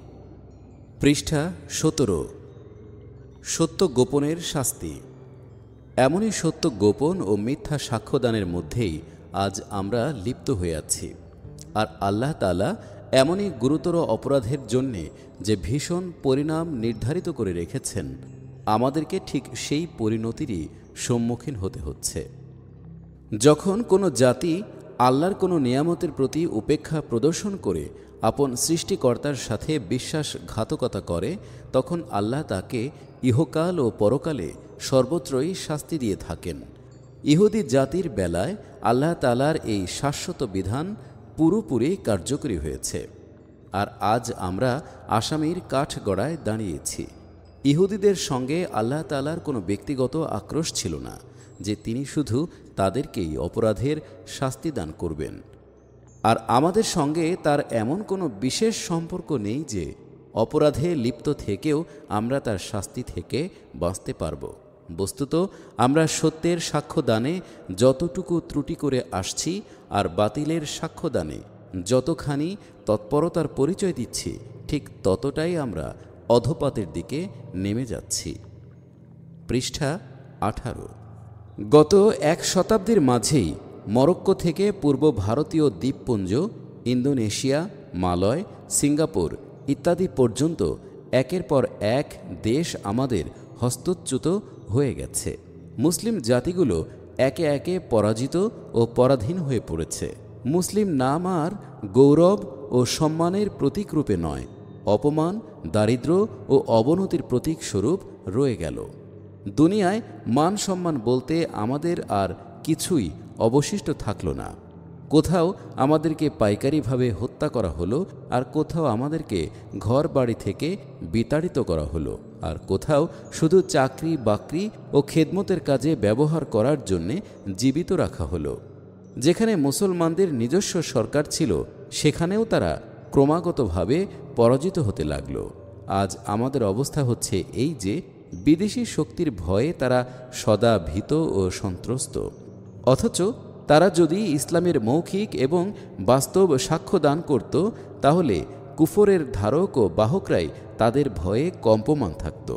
পৃষ্ঠা 17। সত্য গোপনের শাস্তি। এমনই সত্য গোপন ও মিথ্যা সাক্ষ্যদানের মধ্যেই আজ আমরা লিপ্ত হয়ে আছি। আর আল্লাহ তাআলা এমনই গুরুতর অপরাধের জন্যে যে ভীষণ পরিণাম নির্ধারিত করে রেখেছেন, আমাদেরকে ঠিক সেই পরিণতিরই সম্মুখীন হতে হচ্ছে। যখন কোনো জাতি আল্লাহর কোনো নিয়ামতের প্রতি উপেক্ষা প্রদর্শন করে আপন সৃষ্টিকর্তার সাথে বিশ্বাসঘাতকতা করে, তখন আল্লাহ তাকে ইহকাল ও পরকালে সর্বত্রই শাস্তি দিয়ে থাকেন। ইহুদি জাতির বেলায় আল্লাহ তাআলার এই শাশ্বত বিধান পুরোপুরি কার্যকরী হয়েছে, আর আজ আমরা আসামির কাঠগড়ায় দাঁড়িয়েছি। ইহুদিদের সঙ্গে আল্লাহ তাআলার কোনো ব্যক্তিগত আক্রোশ ছিল না যে তিনি শুধু তাদেরকেই অপরাধের শাস্তি দান করবেন, আর আমাদের সঙ্গে তার এমন কোনো বিশেষ সম্পর্ক নেই যে অপরাধে লিপ্ত থেকেও আমরা তার শাস্তি থেকে বাঁচতে পারব। বস্তুত আমরা সত্যের সাক্ষ্যদানে যতটুকু ত্রুটি করে আসছি আর বাতিলের সাক্ষ্যদানে যতখানি তৎপরতার পরিচয় দিচ্ছি, ঠিক ততটাই আমরা অধপাতের দিকে নেমে যাচ্ছি। পৃষ্ঠা 18। গত এক শতাব্দীর মাঝেই মরক্কো থেকে পূর্ব ভারতীয় দ্বীপপুঞ্জ, ইন্দোনেশিয়া, মালয়, সিঙ্গাপুর ইত্যাদি পর্যন্ত একের পর এক দেশ আমাদের হস্তচ্যুত হয়ে গেছে। মুসলিম জাতিগুলো একে একে পরাজিত ও পরাধীন হয়ে পড়েছে। মুসলিম নাম আর গৌরব ও সম্মানের প্রতীকরূপে নয়, অপমান, দারিদ্র্য ও অবনতির প্রতীকস্বরূপ রয়ে গেল। দুনিয়ায় মান সম্মান বলতে আমাদের আর কিছুই অবশিষ্ট থাকল না। কোথাও আমাদেরকে পাইকারিভাবে হত্যা করা হলো, আর কোথাও আমাদেরকে ঘর বাড়ি থেকে বিতাড়িত করা হলো, আর কোথাও শুধু চাকরি বাকরি ও খেদমতের কাজে ব্যবহার করার জন্যে জীবিত রাখা হলো। যেখানে মুসলমানদের নিজস্ব সরকার ছিল, সেখানেও তারা ক্রমাগতভাবে পরাজিত হতে লাগল। আজ আমাদের অবস্থা হচ্ছে এই যে, বিদেশি শক্তির ভয়ে তারা সদা ভীত ও সন্ত্রস্ত। অথচ তারা যদি ইসলামের মৌখিক এবং বাস্তব সাক্ষ্য দান করত, তাহলে কুফরের ধারক ও বাহকরাই তাদের ভয়ে কম্পমান থাকত।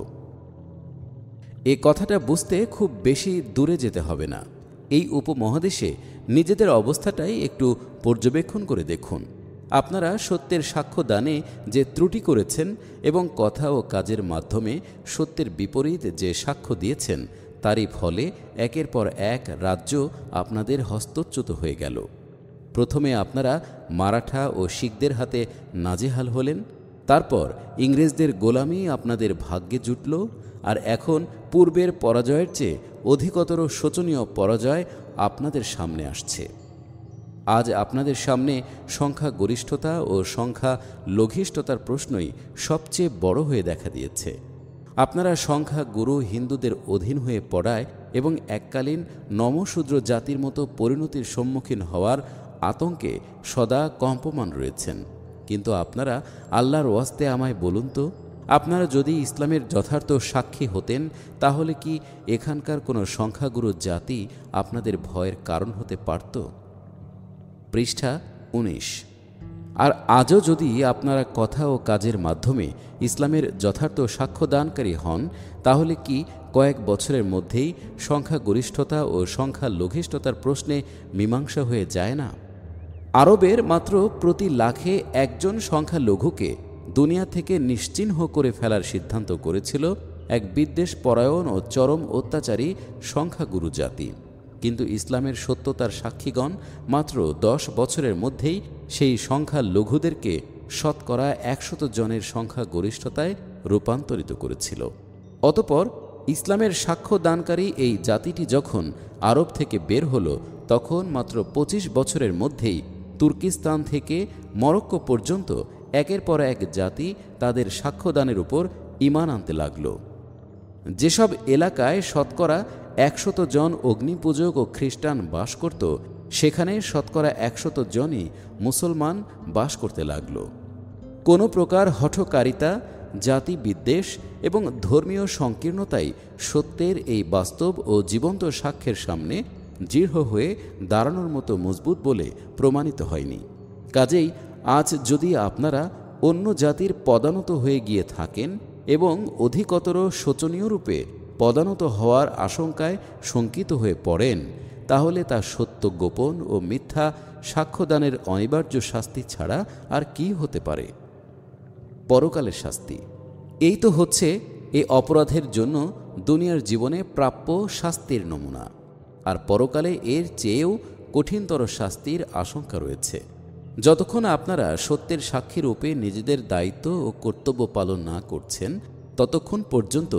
এ কথাটা বুঝতে খুব বেশি দূরে যেতে হবে না। এই উপমহাদেশে নিজেদের অবস্থাটাই একটু পর্যবেক্ষণ করে দেখুন। আপনারা সত্যের সাক্ষ্য দানে যে ত্রুটি করেছেন এবং কথা ও কাজের মাধ্যমে সত্যের বিপরীত যে সাক্ষ্য দিয়েছেন, তারই ফলে একের পর এক রাজ্য আপনাদের হস্তচ্যুত হয়ে গেল। প্রথমে আপনারা মারাঠা ও শিখদের হাতে নাজেহাল হলেন, তারপর ইংরেজদের গোলামি আপনাদের ভাগ্যে জুটল, আর এখন পূর্বের পরাজয়ের চেয়ে অধিকতর শোচনীয় পরাজয় আপনাদের সামনে আসছে। আজ আপনাদের সামনে সংখ্যা গরিষ্ঠতা ও সংখ্যা লঘিষ্ঠতার প্রশ্নই সবচেয়ে বড় হয়ে দেখা দিয়েছে। আপনারা সংখ্যা গুরু হিন্দুদের অধীন হয়ে পড়ায় এবং এককালীন নমশূদ্র জাতির মতো পরিণতির সম্মুখীন হওয়ার আতঙ্কে সদা কম্পমান রয়েছেন। কিন্তু আপনারা আল্লাহর ওয়াস্তে আমায় বলুন তো, আপনারা যদি ইসলামের যথার্থ সাক্ষী হতেন, তাহলে কি এখানকার কোনো সংখ্যাগুরু জাতি আপনাদের ভয়ের কারণ হতে পারত? পৃষ্ঠা 19। আর আজও যদি আপনারা কথা ও কাজের মাধ্যমে ইসলামের যথার্থ সাক্ষ্যদানকারী হন, তাহলে কি কয়েক বছরের মধ্যেই সংখ্যাগরিষ্ঠতা ও সংখ্যা লঘিষ্ঠতার প্রশ্নে মীমাংসা হয়ে যায় না? আরবের মাত্র প্রতি লাখে একজন সংখ্যালঘুকে দুনিয়া থেকে নিশ্চিহ্ন করে ফেলার সিদ্ধান্ত করেছিল এক বিদ্বেষ পরায়ণ ও চরম অত্যাচারী সংখ্যাগুরু জাতি। কিন্তু ইসলামের সত্যতার সাক্ষীগণ মাত্র 10 বছরের মধ্যেই সেই সংখ্যালঘুদেরকে শতকরা 100 জনের সংখ্যাগরিষ্ঠতায় রূপান্তরিত করেছিল। অতঃপর ইসলামের সাক্ষ্য দানকারী এই জাতিটি যখন আরব থেকে বের হলো, তখন মাত্র 25 বছরের মধ্যেই তুর্কিস্তান থেকে মরক্কো পর্যন্ত একের পর এক জাতি তাদের সাক্ষ্যদানের উপর ঈমান আনতে লাগল। যেসব এলাকায় শতকরা 100 জন অগ্নিপূজক ও খ্রিস্টান বাস করত, সেখানে শতকরা 100 জনই মুসলমান বাস করতে লাগল। কোনো প্রকার হঠকারিতা, জাতি বিদ্বেষ এবং ধর্মীয় সংকীর্ণতাই সত্যের এই বাস্তব ও জীবন্ত সাক্ষ্যের সামনে দৃঢ় হয়ে দাঁড়ানোর মতো মজবুত বলে প্রমাণিত হয়নি। কাজেই আজ যদি আপনারা অন্য জাতির পদানত হয়ে গিয়ে থাকেন এবং অধিকতর শোচনীয় রূপে পদানত হওয়ার আশঙ্কায় শঙ্কিত হয়ে পড়েন, তাহলে তা সত্য গোপন ও মিথ্যা সাক্ষ্যদানের অনিবার্য শাস্তি ছাড়া আর কি হতে পারে? পরকালের শাস্তি। এই তো হচ্ছে এই অপরাধের জন্য দুনিয়ার জীবনে প্রাপ্য শাস্তির নমুনা, আর পরকালে এর চেয়েও কঠিনতর শাস্তির আশঙ্কা রয়েছে। যতক্ষণ আপনারা সত্যের সাক্ষী রূপে নিজেদের দায়িত্ব ও কর্তব্য পালন না করছেন, ততক্ষণ পর্যন্ত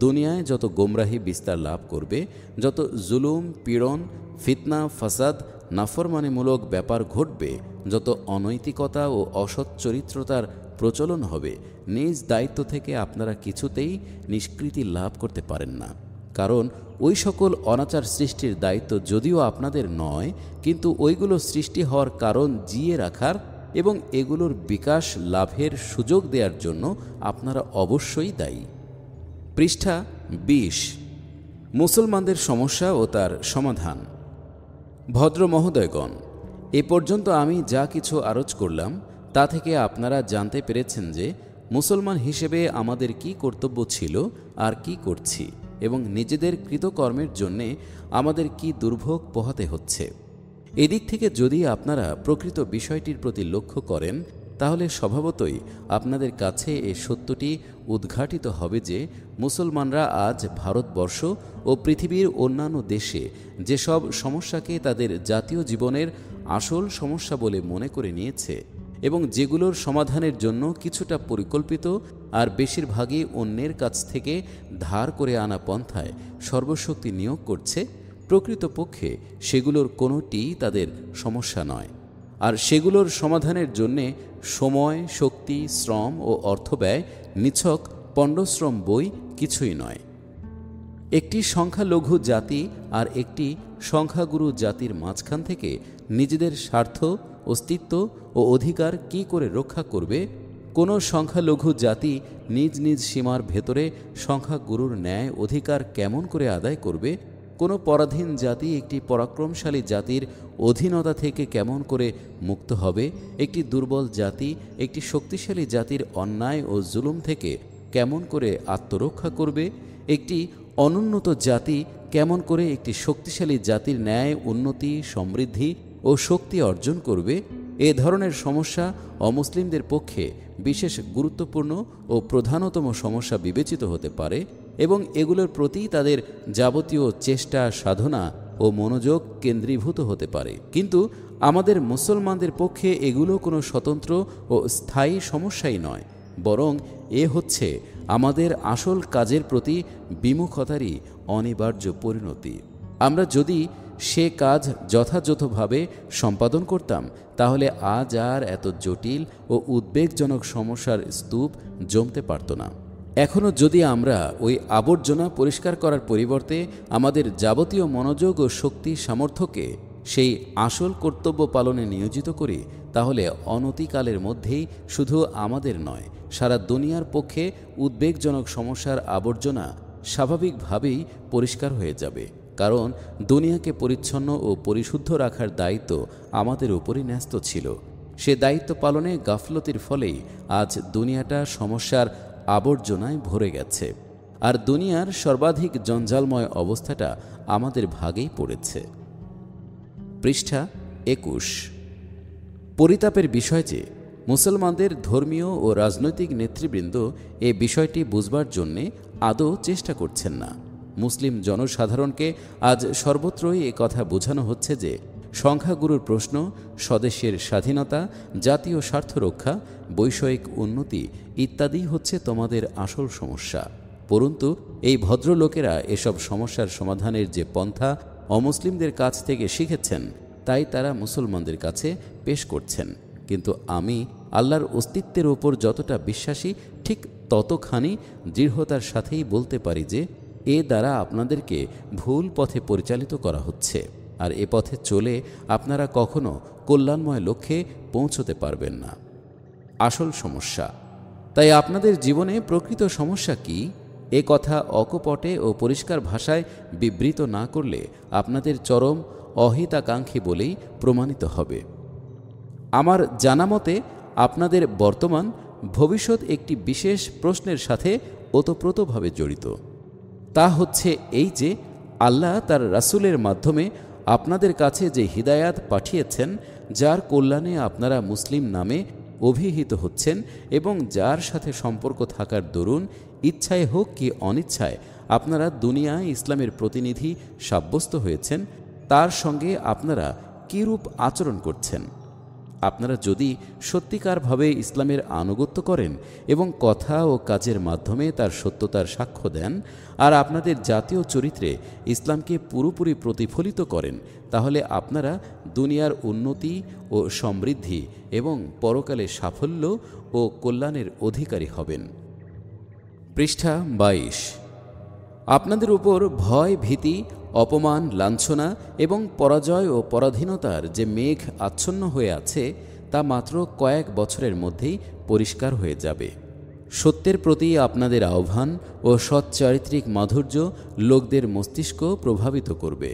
দুনিয়ায় যত গোমরাহি বিস্তার লাভ করবে, যত জুলুম, পীড়ন, ফিতনা, ফাসাদ, নাফরমানিমূলক ব্যাপার ঘটবে, যত অনৈতিকতা ও অসৎ চরিত্রতার প্রচলন হবে, নিজ দায়িত্ব থেকে আপনারা কিছুতেই নিষ্কৃতি লাভ করতে পারেন না। কারণ ওই সকল অনাচার সৃষ্টির দায়িত্ব যদিও আপনাদের নয়, কিন্তু ওইগুলো সৃষ্টি হওয়ার কারণ জিয়ে রাখার এবং এগুলোর বিকাশ লাভের সুযোগ দেওয়ার জন্য আপনারা অবশ্যই দায়ী। পৃষ্ঠা ২০। মুসলমানদের সমস্যা ও তার সমাধান। ভদ্র মহোদয়গণ, এ পর্যন্ত আমি যা কিছু আরোচ করলাম তা থেকে আপনারা জানতে পেরেছেন যে মুসলমান হিসেবে আমাদের কি কর্তব্য ছিল আর কি করছি, এবং নিজেদের কৃতকর্মের জন্যে আমাদের কি দুর্ভোগ পোহাতে হচ্ছে। এদিক থেকে যদি আপনারা প্রকৃত বিষয়টির প্রতি লক্ষ্য করেন তাহলে স্বভাবতই আপনাদের কাছে এই সত্যটি উদ্ঘাটিত হবে যে মুসলমানরা আজ ভারতবর্ষ ও পৃথিবীর অন্যান্য দেশে যেসব সমস্যাকে তাদের জাতীয় জীবনের আসল সমস্যা বলে মনে করে নিয়েছে এবং যেগুলোর সমাধানের জন্য কিছুটা পরিকল্পিত আর বেশিরভাগই অন্যের কাছ থেকে ধার করে আনা পন্থায় সর্বশক্তি নিয়োগ করছে, প্রকৃতপক্ষে সেগুলোর কোনোটিই তাদের সমস্যা নয়। আর সেগুলোর সমাধানের জন্যে সময়, শক্তি, শ্রম ও অর্থব্যয় নিছক পণ্ডশ্রম বই কিছুই নয়। একটি সংখ্যালঘু জাতি আর একটি সংখ্যাগুরু জাতির মাঝখান থেকে নিজেদের স্বার্থ, অস্তিত্ব ও অধিকার কি করে রক্ষা করবে? কোনো সংখ্যালঘু জাতি নিজ নিজ সীমার ভেতরে সংখ্যাগুরুর ন্যায় অধিকার কেমন করে আদায় করবে? কোনো পরাধীন জাতি একটি পরাক্রমশালী জাতির অধীনতা থেকে কেমন করে মুক্ত হবে? একটি দুর্বল জাতি একটি শক্তিশালী জাতির অন্যায় ও জুলুম থেকে কেমন করে আত্মরক্ষা করবে? একটি অনুন্নত জাতি কেমন করে একটি শক্তিশালী জাতির ন্যায় উন্নতি, সমৃদ্ধি ও শক্তি অর্জন করবে? এ ধরনের সমস্যা অমুসলিমদের পক্ষে বিশেষ গুরুত্বপূর্ণ ও প্রধানতম সমস্যা বিবেচিত হতে পারে এবং এগুলোর প্রতি তাদের যাবতীয় চেষ্টা, সাধনা ও মনোযোগ কেন্দ্রীভূত হতে পারে। কিন্তু আমাদের মুসলমানদের পক্ষে এগুলো কোনো স্বতন্ত্র ও স্থায়ী সমস্যাই নয়, বরং এ হচ্ছে আমাদের আসল কাজের প্রতি বিমুখতারই অনিবার্য পরিণতি। আমরা যদি সে কাজ যথাযথভাবে সম্পাদন করতাম তাহলে আজ আর এত জটিল ও উদ্বেগজনক সমস্যার স্তূপ জমতে পারত না। এখনও যদি আমরা ওই আবর্জনা পরিষ্কার করার পরিবর্তে আমাদের যাবতীয় মনোযোগ ও শক্তি সামর্থ্যকে সেই আসল কর্তব্য পালনে নিয়োজিত করি তাহলে অনতিকালের মধ্যেই শুধু আমাদের নয়, সারা দুনিয়ার পক্ষে উদ্বেগজনক সমস্যার আবর্জনা স্বাভাবিকভাবেই পরিষ্কার হয়ে যাবে। কারণ দুনিয়াকে পরিচ্ছন্ন ও পরিশুদ্ধ রাখার দায়িত্ব আমাদের উপরই ন্যস্ত ছিল। সে দায়িত্ব পালনে গাফলতির ফলেই আজ দুনিয়াটা সমস্যার আবর্জনায় ভরে গেছে, আর দুনিয়ার সর্বাধিক জঞ্জালময় অবস্থাটা আমাদের ভাগেই পড়েছে। পৃষ্ঠা ২১। পরিতাপের বিষয় যে মুসলমানদের ধর্মীয় ও রাজনৈতিক নেতৃবৃন্দ এ বিষয়টি বুঝবার জন্যে আদৌ চেষ্টা করছেন না। মুসলিম জনসাধারণকে আজ সর্বত্রই এ কথা বোঝানো হচ্ছে যে সংখ্যাগুরুর প্রশ্ন, স্বদেশের স্বাধীনতা, জাতীয় স্বার্থ রক্ষা, বৈষয়িক উন্নতি ইত্যাদি হচ্ছে তোমাদের আসল সমস্যা। পরন্তু এই ভদ্রলোকেরা এসব সমস্যার সমাধানের যে পন্থা অমুসলিমদের কাছ থেকে শিখেছেন তাই তারা মুসলমানদের কাছে পেশ করছেন। কিন্তু আমি আল্লাহর অস্তিত্বের ওপর যতটা বিশ্বাসী ঠিক ততখানি দৃঢ়তার সাথেই বলতে পারি যে এ দ্বারা আপনাদেরকে ভুল পথে পরিচালিত করা হচ্ছে, আর এ পথে চলে আপনারা কখনো কল্যাণময় লক্ষ্যে পৌঁছতে পারবেন না। আসল সমস্যা। তাই আপনাদের জীবনে প্রকৃত সমস্যা কি এ কথা অকপটে ও পরিষ্কার ভাষায় বিবৃত না করলে আপনাদের চরম অহিতাকাঙ্ক্ষী বলেই প্রমাণিত হবে। আমার জানা মতে আপনাদের বর্তমান ভবিষ্যৎ একটি বিশেষ প্রশ্নের সাথে ওতপ্রোতভাবে জড়িত। তা হচ্ছে এই যে আল্লাহ তার রাসূলের মাধ্যমে আপনাদের কাছে যে হিদায়াত পাঠিয়েছেন, যার কল্যাণে আপনারা মুসলিম নামে অভিহিত হচ্ছেন এবং যার সাথে সম্পর্ক থাকার দরুন ইচ্ছায় হোক কি অনিচ্ছায় আপনারা দুনিয়ায় ইসলামের প্রতিনিধি সাব্যস্ত হয়েছেন, তার সঙ্গে আপনারা কীরূপ আচরণ করছেন। আপনারা যদি সত্যিকারভাবে ইসলামের আনুগত্য করেন এবং কথা ও কাজের মাধ্যমে তার সত্যতার সাক্ষ্য দেন আর আপনাদের জাতীয় চরিত্রে ইসলামকে পুরোপুরি প্রতিফলিত করেন, তাহলে আপনারা দুনিয়ার উন্নতি ও সমৃদ্ধি এবং পরকালে সাফল্য ও কল্যাণের অধিকারী হবেন। পৃষ্ঠা ২২। আপনাদের উপর ভয়, ভীতি, অপমান, লাঞ্ছনা এবং পরাজয় ও পরাধীনতার যে মেঘ আচ্ছন্ন হয়ে আছে তা মাত্র কয়েক বছরের মধ্যেই পরিষ্কার হয়ে যাবে। সত্যের প্রতি আপনাদের আহ্বান ও সচ্চারিত্রিক মাধুর্য লোকদের মস্তিষ্ক প্রভাবিত করবে।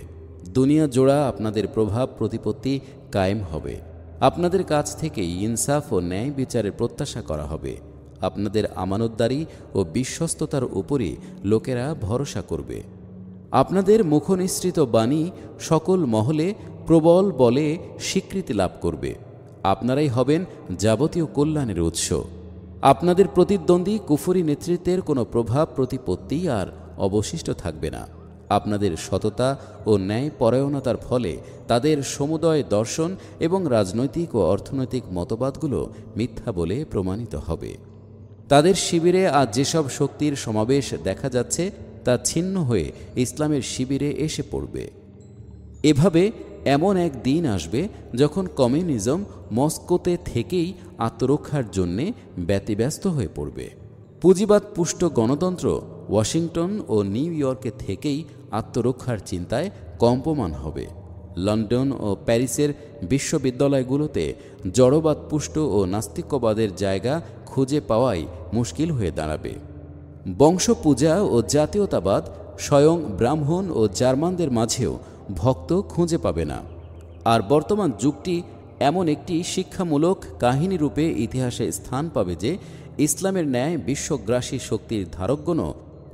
দুনিয়া জোড়া আপনাদের প্রভাব প্রতিপত্তি কায়েম হবে। আপনাদের কাছ থেকেই ইনসাফ ও ন্যায় বিচারের প্রত্যাশা করা হবে। আপনাদের আমানতদারি ও বিশ্বস্ততার উপরই লোকেরা ভরসা করবে। আপনাদের মুখনিসৃত বাণী সকল মহলে প্রবল বলে স্বীকৃতি লাভ করবে। আপনারাই হবেন যাবতীয় কল্যাণের উৎস। আপনাদের প্রতিদ্বন্দ্বী কুফরি নেতৃত্বের কোনো প্রভাব প্রতিপত্তি আর অবশিষ্ট থাকবে না। আপনাদের সততা ও ন্যায় পরায়ণতার ফলে তাদের সমুদয় দর্শন এবং রাজনৈতিক ও অর্থনৈতিক মতবাদগুলো মিথ্যা বলে প্রমাণিত হবে। তাদের শিবিরে আজ যেসব শক্তির সমাবেশ দেখা যাচ্ছে তা ছিন্ন হয়ে ইসলামের শিবিরে এসে পড়বে। এভাবে এমন এক দিন আসবে যখন কমিউনিজম মস্কোতে থেকেই আত্মরক্ষার জন্যে ব্যতিব্যস্ত হয়ে পড়বে। পুঁজিবাদ পুষ্ট গণতন্ত্র ওয়াশিংটন ও নিউ ইয়র্কে থেকেই আত্মরক্ষার চিন্তায় কম্পমান হবে। লন্ডন ও প্যারিসের বিশ্ববিদ্যালয়গুলোতে জড়বাদ পুষ্ট ও নাস্তিক্যবাদের জায়গা খুঁজে পাওয়াই মুশকিল হয়ে দাঁড়াবে। বংশপূজা ও জাতীয়তাবাদ স্বয়ং ব্রাহ্মণ ও জার্মানদের মাঝেও ভক্ত খুঁজে পাবে না। আর বর্তমান যুগটি এমন একটি শিক্ষামূলক কাহিনী রূপে ইতিহাসে স্থান পাবে যে ইসলামের ন্যায় বিশ্বগ্রাসী শক্তির ধারকগণও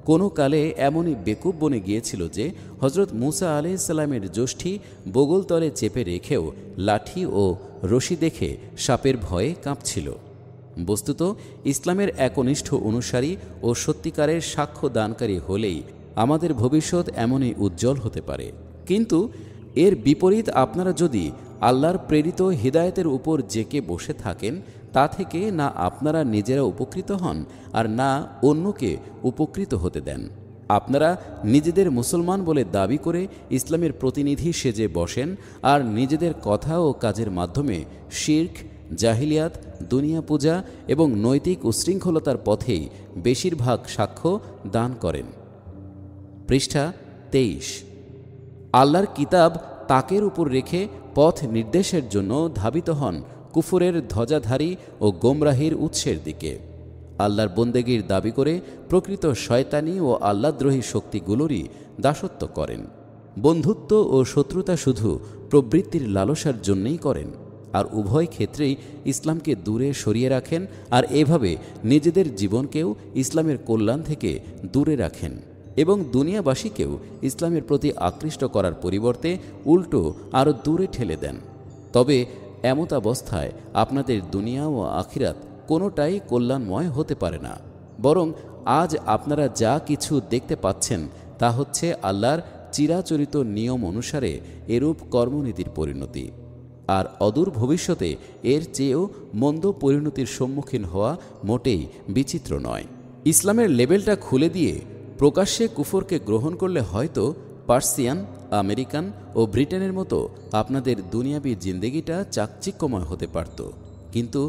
কোনো কালে এমনই বেকুব বনে গিয়েছিল যে হজরত মুসা আলাইহিসসালামের যষ্ঠী বগলতলে চেপে রেখেও লাঠি ও রশি দেখে সাপের ভয়ে কাঁপছিল। বস্তুত ইসলামের একনিষ্ঠ অনুসারী ও সত্যিকারের সাক্ষ্য দানকারী হলেই আমাদের ভবিষ্যৎ এমনই উজ্জ্বল হতে পারে। কিন্তু এর বিপরীত আপনারা যদি আল্লাহর প্রেরিত হিদায়েতের উপর জেকে বসে থাকেন, তা থেকে না আপনারা নিজেরা উপকৃত হন আর না অন্যকে উপকৃত হতে দেন। আপনারা নিজেদের মুসলমান বলে দাবি করে ইসলামের প্রতিনিধি সেজে বসেন আর নিজেদের কথা ও কাজের মাধ্যমে শিরক, জাহিলিয়াত, দুনিয়া পূজা এবং নৈতিক উশৃঙ্খলতার পথেই বেশিরভাগ সাক্ষ্য দান করেন। পৃষ্ঠা 23। আল্লাহর কিতাব তাকের উপর রেখে পথ নির্দেশের জন্য ধাবিত হন কুফরের ধ্বজাধারী ও গোমরাহির উৎসের দিকে। আল্লাহর বন্দেগীর দাবি করে প্রকৃত শয়তানি ও আল্লাহদ্রোহী শক্তিগুলোরই দাসত্ব করেন। বন্ধুত্ব ও শত্রুতা শুধু প্রবৃত্তির লালসার জন্যই করেন, আর উভয় ক্ষেত্রেই ইসলামকে দূরে সরিয়ে রাখেন আর এভাবে নিজেদের জীবনকেও ইসলামের কল্যাণ থেকে দূরে রাখেন এবং দুনিয়াবাসীকেও ইসলামের প্রতি আকৃষ্ট করার পরিবর্তে উল্টো আরও দূরে ঠেলে দেন। তবে এমতাবস্থায় আপনাদের দুনিয়া ও আখিরাত কোনোটাই কল্যাণময় হতে পারে না, বরং আজ আপনারা যা কিছু দেখতে পাচ্ছেন তা হচ্ছে আল্লাহর চিরাচরিত নিয়ম অনুসারে এরূপ কর্মনীতির পরিণতি। আর অদূর ভবিষ্যতে এর চেয়েও মন্দ পরিণতির সম্মুখীন হওয়া মোটেই বিচিত্র নয়। ইসলামের লেবেলটা খুলে দিয়ে প্রকাশ্যে কুফরকে গ্রহণ করলে হয়তো পার্সিয়ান, আমেরিকান ও ব্রিটেনের মতো আপনাদের দুনিয়াবি জিন্দেগিটা চাকচিক্যময় হতে পারত, কিন্তু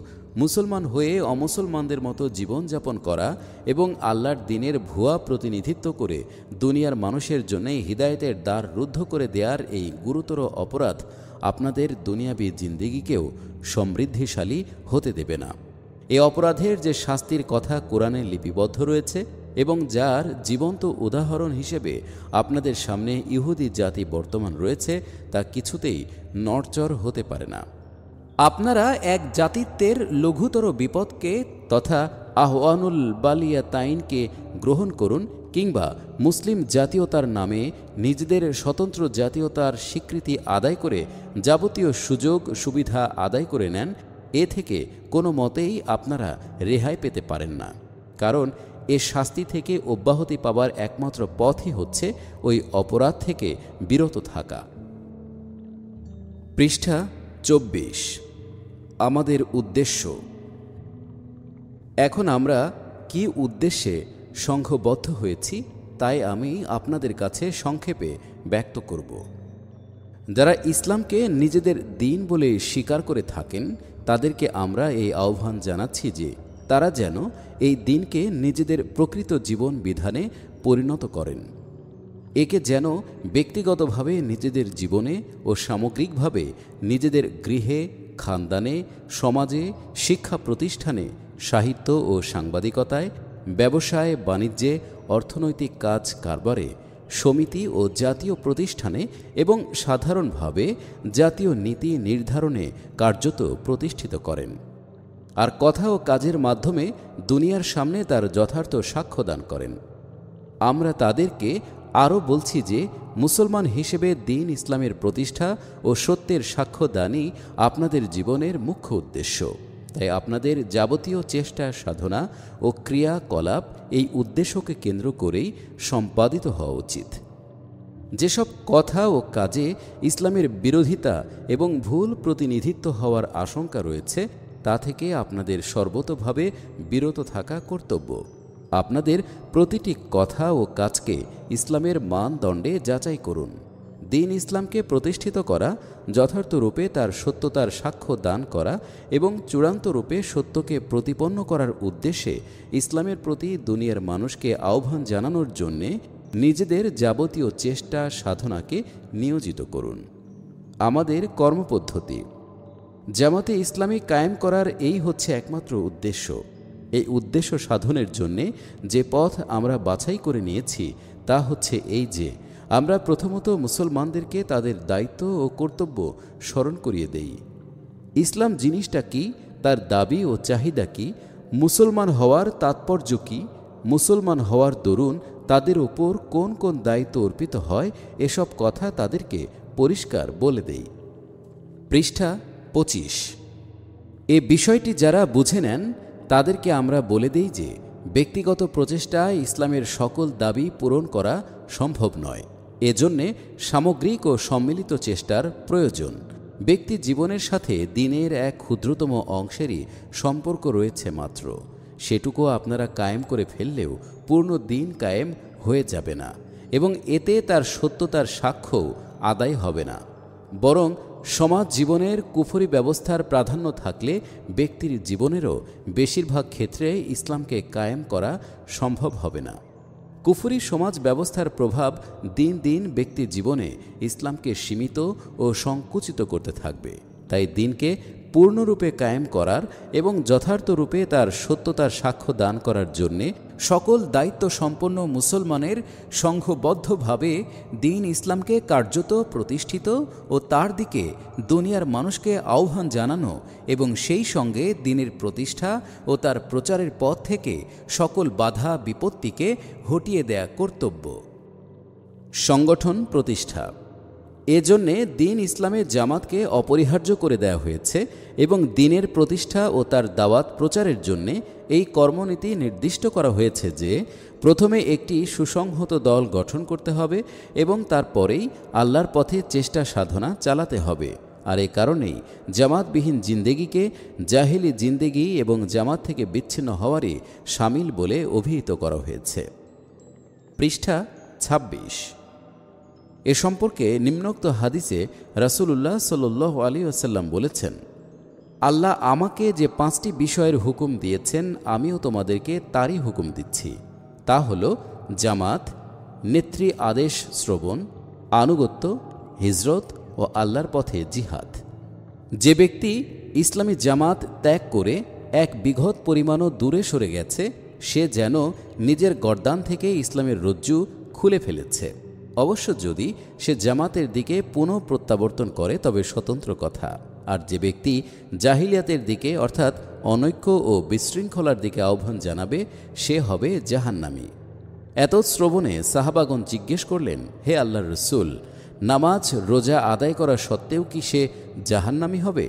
মুসলমান হয়ে অমুসলমানদের মতো জীবনযাপন করা এবং আল্লাহর দ্বীনের ভুয়া প্রতিনিধিত্ব করে দুনিয়ার মানুষের জন্য হিদায়েতের দ্বার রুদ্ধ করে দেওয়ার এই গুরুতর অপরাধ আপনাদের দুনিয়াবি জিন্দেগিকেও সমৃদ্ধিশালী হতে দেবে না। এ অপরাধের যে শাস্তির কথা কোরআনে লিপিবদ্ধ রয়েছে এবং যার জীবন্ত উদাহরণ হিসেবে আপনাদের সামনে ইহুদি জাতি বর্তমান রয়েছে, তা কিছুতেই নড়চড় হতে পারে না। আপনারা এক জাতিত্বের লঘুতর বিপদকে তথা আহওয়ানুল বালিয়াতাইনকে গ্রহণ করুন, কিংবা মুসলিম জাতীয়তার নামে নিজেদের স্বতন্ত্র জাতীয়তার স্বীকৃতি আদায় করে যাবতীয় সুযোগ সুবিধা আদায় করে নেন, এ থেকে কোনো মতেই আপনারা রেহাই পেতে পারেন না। কারণ এ শাস্তি থেকে অব্যাহতি পাবার একমাত্র পথই হচ্ছে ওই অপরাধ থেকে বিরত থাকা। পৃষ্ঠা 24। আমাদের উদ্দেশ্য। এখন আমরা কি উদ্দেশ্যে সংঘবদ্ধ হয়েছি তাই আমি আপনাদের কাছে সংক্ষেপে ব্যক্ত করব। যারা ইসলামকে নিজেদের দিন বলে স্বীকার করে থাকেন তাদেরকে আমরা এই আহ্বান জানাচ্ছি যে তারা যেন এই দিনকে নিজেদের প্রকৃত জীবন বিধানে পরিণত করেন। একে যেন ব্যক্তিগতভাবে নিজেদের জীবনে ও সামগ্রিকভাবে নিজেদের গৃহে, খানদানে, সমাজে, শিক্ষা প্রতিষ্ঠানে, সাহিত্য ও সাংবাদিকতায়, ব্যবসায় বাণিজ্যে, অর্থনৈতিক কাজ কারবারে, সমিতি ও জাতীয় প্রতিষ্ঠানে এবং সাধারণভাবে জাতীয় নীতি নির্ধারণে কার্যত প্রতিষ্ঠিত করেন। আর কথা ও কাজের মাধ্যমে দুনিয়ার সামনে তার যথার্থ সাক্ষ্য দান করেন। আমরা তাদেরকে আরও বলছি যে মুসলমান হিসেবে দ্বীন ইসলামের প্রতিষ্ঠা ও সত্যের সাক্ষ্য দানই আপনাদের জীবনের মুখ্য উদ্দেশ্য। তাই আপনাদের যাবতীয় চেষ্টা সাধনা ও ক্রিয়াকলাপ এই উদ্দেশ্যকে কেন্দ্র করেই সম্পাদিত হওয়া উচিত। যেসব কথা ও কাজে ইসলামের বিরোধিতা এবং ভুল প্রতিনিধিত্ব হওয়ার আশঙ্কা রয়েছে তা থেকে আপনাদের সর্বতোভাবে বিরত থাকা কর্তব্য। আপনাদের প্রতিটি কথা ও কাজকে ইসলামের মানদণ্ডে যাচাই করুন। দ্বীন ইসলামকে প্রতিষ্ঠিত করা, যথার্থ রূপে তার সত্যতার সাক্ষ্য দান করা এবং চূড়ান্ত রূপে সত্যকে প্রতিপন্ন করার উদ্দেশ্যে ইসলামের প্রতি দুনিয়ার মানুষকে আহ্বান জানানোর জন্যে নিজেদের যাবতীয় চেষ্টা সাধনাকে নিয়োজিত করুন। আমাদের কর্মপদ্ধতি। জামাতে ইসলামী কায়েম করার এই হচ্ছে একমাত্র উদ্দেশ্য। এই উদ্দেশ্য সাধনের জন্যে যে পথ আমরা বাছাই করে নিয়েছি তা হচ্ছে এই যে আমরা প্রথমত মুসলমানদেরকে তাদের দায়িত্ব ও কর্তব্য স্মরণ করিয়ে দেই। ইসলাম জিনিসটা কি, তার দাবি ও চাহিদা কি, মুসলমান হওয়ার তাৎপর্য কি, মুসলমান হওয়ার দরুন তাদের ওপর কোন কোন দায়িত্ব অর্পিত হয়, এসব কথা তাদেরকে পরিষ্কার বলে দেই। পৃষ্ঠা 25। এ বিষয়টি যারা বুঝে নেন তাদেরকে আমরা বলে দেই যে ব্যক্তিগত প্রচেষ্টায় ইসলামের সকল দাবি পূরণ করা সম্ভব নয়। এজন্যে সামগ্রিক ও সম্মিলিত চেষ্টার প্রয়োজন। ব্যক্তি জীবনের সাথে দিনের এক ক্ষুদ্রতম অংশেরই সম্পর্ক রয়েছে মাত্র। সেটুকু আপনারা কায়েম করে ফেললেও পূর্ণ দিন কায়েম হয়ে যাবে না এবং এতে তার সত্যতার সাক্ষ্য আদায় হবে না। বরং সমাজ জীবনের কুফরি ব্যবস্থার প্রাধান্য থাকলে ব্যক্তির জীবনেরও বেশিরভাগ ক্ষেত্রে ইসলামকে কায়েম করা সম্ভব হবে না। কুফরি সমাজ ব্যবস্থার প্রভাব দিন দিন ব্যক্তির জীবনে ইসলামকে সীমিত ও সংকুচিত করতে থাকবে। তাই দিনকে পূর্ণরূপে কায়েম করার এবং যথার্থ রূপে তার সত্যতার সাক্ষ্য দান করার জন্যে সকল দায়িত্ব সম্পন্ন মুসলমানের সংঘবদ্ধভাবে দিন ইসলামকে কার্যত প্রতিষ্ঠিত ও তার দিকে দুনিয়ার মানুষকে আহ্বান জানানো এবং সেই সঙ্গে দিনের প্রতিষ্ঠা ও তার প্রচারের পথ থেকে সকল বাধা বিপত্তিকে হটিয়ে দেয়া কর্তব্য। সংগঠন প্রতিষ্ঠা। এজন্যে দিন ইসলামের জামাতকে অপরিহার্য করে দেয়া হয়েছে এবং দিনের প্রতিষ্ঠা ও তার দাওয়াত প্রচারের জন্যে এই কর্মনীতি নির্দিষ্ট করা হয়েছে যে প্রথমে একটি সুসংহত দল গঠন করতে হবে এবং তারপরেই আল্লাহর পথে চেষ্টা সাধনা চালাতে হবে। আর এ কারণেই জামাতবিহীন জিন্দেগিকে জাহেলি জিন্দেগি এবং জামাত থেকে বিচ্ছিন্ন হওয়ারই শামিল বলে অভিহিত করা হয়েছে। পৃষ্ঠা 26। এ সম্পর্কে নিম্নোক্ত হাদিসে রাসূলুল্লাহ সাল্লাল্লাহু আলাইহি ওয়াসাল্লাম বলেছেন, আল্লাহ আমাকে যে 5টি বিষয়ের হুকুম দিয়েছেন আমিও তোমাদেরকে তারই হুকুম দিচ্ছি। তা হল জামাত, নেত্রী আদেশ শ্রবণ, আনুগত্য, হিজরত ও আল্লাহর পথে জিহাদ। যে ব্যক্তি ইসলামী জামাত ত্যাগ করে এক বিঘত পরিমাণও দূরে সরে গেছে সে যেন নিজের গর্দান থেকে ইসলামের রজ্জু খুলে ফেলেছে। অবশ্য যদি সে জামাতের দিকে পুনঃ প্রত্যাবর্তন করে তবে স্বতন্ত্র কথা। আর যে ব্যক্তি জাহিলিয়াতের দিকে অর্থাৎ অনৈক্য ও বিশৃঙ্খলার দিকে আহ্বান জানাবে সে হবে জাহান্নামী। এত শ্রবণে সাহাবাগণ জিজ্ঞেস করলেন, হে আল্লাহর রসুল, নামাজ রোজা আদায় করা সত্ত্বেও কি সে জাহান্নামী হবে?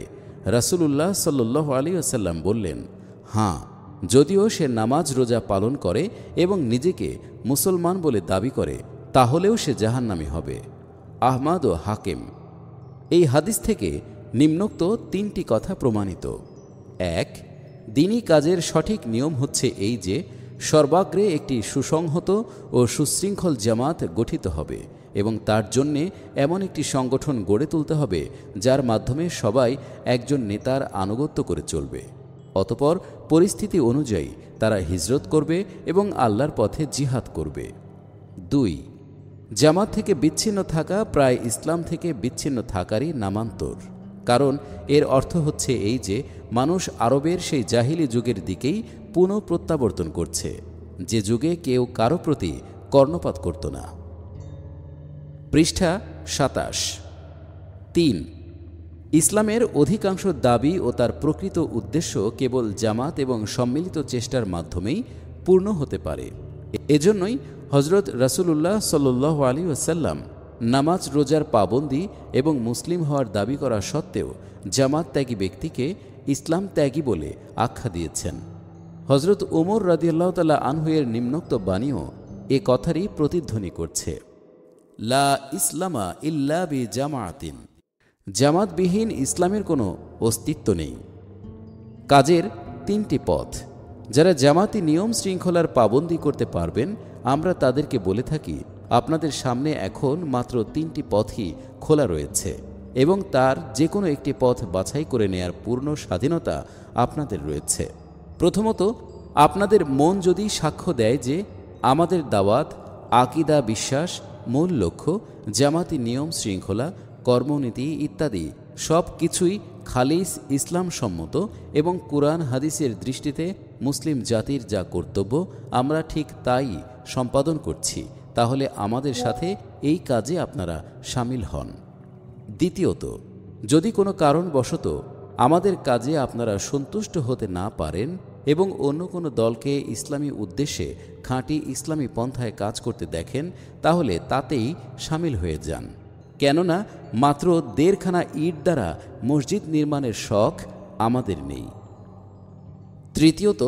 রাসূলুল্লাহ সাল্লাল্লাহু আলাইহি ওয়াসাল্লাম বললেন, হ্যাঁ, যদিও সে নামাজ রোজা পালন করে এবং নিজেকে মুসলমান বলে দাবি করে তাহলেও সে জাহান্নামী হবে। আহমদ ও হাকিম। এই হাদিস থেকে নিম্নোক্ত 3টি কথা প্রমাণিত। 1. দ্বীনি কাজের সঠিক নিয়ম হচ্ছে এই যে সর্বাগ্রে একটি সুসংহত ও সুশৃঙ্খল জামাত গঠিত হবে এবং তার জন্যে এমন একটি সংগঠন গড়ে তুলতে হবে যার মাধ্যমে সবাই একজন নেতার আনুগত্য করে চলবে। অতঃপর পরিস্থিতি অনুযায়ী তারা হিজরত করবে এবং আল্লাহর পথে জিহাদ করবে। 2. জামাত থেকে বিচ্ছিন্ন থাকা প্রায় ইসলাম থেকে বিচ্ছিন্ন থাকারই নামান্তর। কারণ এর অর্থ হচ্ছে এই যে মানুষ আরবের সেই জাহিলি যুগের দিকেই পুনঃ প্রত্যাবর্তন করছে, যে যুগে কেউ কারো প্রতি কর্ণপাত করত না। পৃষ্ঠা ২৭। ৩. ইসলামের অধিকাংশ দাবি ও তার প্রকৃত উদ্দেশ্য কেবল জামাত এবং সম্মিলিত চেষ্টার মাধ্যমেই পূর্ণ হতে পারে। এজন্যই হজরত রাসূলুল্লাহ সাল্লাল্লাহু আলাইহি ওয়াসাল্লাম নামাজ রোজার পাবন্দি এবং মুসলিম হওয়ার দাবি করা সত্ত্বেও জামাত ত্যাগী ব্যক্তিকে ইসলাম ত্যাগী বলে আখ্যা দিয়েছেন। হজরত ওমর রাদিয়াল্লাহু তাআলা আনহু এর নিম্নোক্ত বাণীও এ কথারই প্রতিধ্বনি করছে, লা ইসলামা ইল্লা বি জামাআতিন। জামাতবিহীন ইসলামের কোনো অস্তিত্ব নেই। কাজের ৩টি পথ। যারা জামাতি নিয়ম শৃঙ্খলার পাবন্দি করতে পারবেন, আমরা তাদেরকে বলে থাকি, আপনাদের সামনে এখন মাত্র ৩টি পথই খোলা রয়েছে এবং তার যে কোনো একটি পথ বাছাই করে নেয়ার পূর্ণ স্বাধীনতা আপনাদের রয়েছে। প্রথমত, আপনাদের মন যদি সাক্ষ্য দেয় যে আমাদের দাওয়াত, আকিদা, বিশ্বাস, মূল লক্ষ্য, জামাতি নিয়ম শৃঙ্খলা, কর্মনীতি ইত্যাদি সব কিছুই খালিস ইসলাম সম্মত এবং কুরআন হাদিসের দৃষ্টিতে মুসলিম জাতির যা কর্তব্য আমরা ঠিক তাই সম্পাদন করছি, তাহলে আমাদের সাথে এই কাজে আপনারা সামিল হন। দ্বিতীয়ত, যদি কোনো কারণবশত আমাদের কাজে আপনারা সন্তুষ্ট হতে না পারেন এবং অন্য কোনো দলকে ইসলামী উদ্দেশ্যে খাঁটি ইসলামী পন্থায় কাজ করতে দেখেন, তাহলে তাতেই সামিল হয়ে যান। কেননা মাত্র ১.৫ খানা ইট দ্বারা মসজিদ নির্মাণের শখ আমাদের নেই। তৃতীয়ত,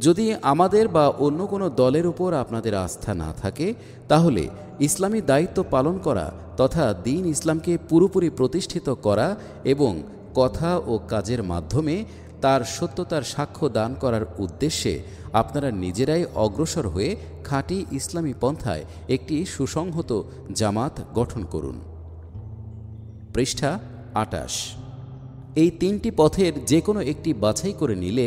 যদি আমাদের বা অন্য কোনো দলের উপর আপনাদের আস্থা না থাকে, তাহলে ইসলামী দায়িত্ব পালন করা তথা দ্বীন ইসলামকে পুরোপুরি প্রতিষ্ঠিত করা এবং কথা ও কাজের মাধ্যমে তার সত্যতার সাক্ষ্য দান করার উদ্দেশ্যে আপনারা নিজেরাই অগ্রসর হয়ে খাঁটি ইসলামী পন্থায় একটি সুসংহত জামাত গঠন করুন। পৃষ্ঠা ২৮। এই ৩টি পথের যে কোনো একটি বাছাই করে নিলে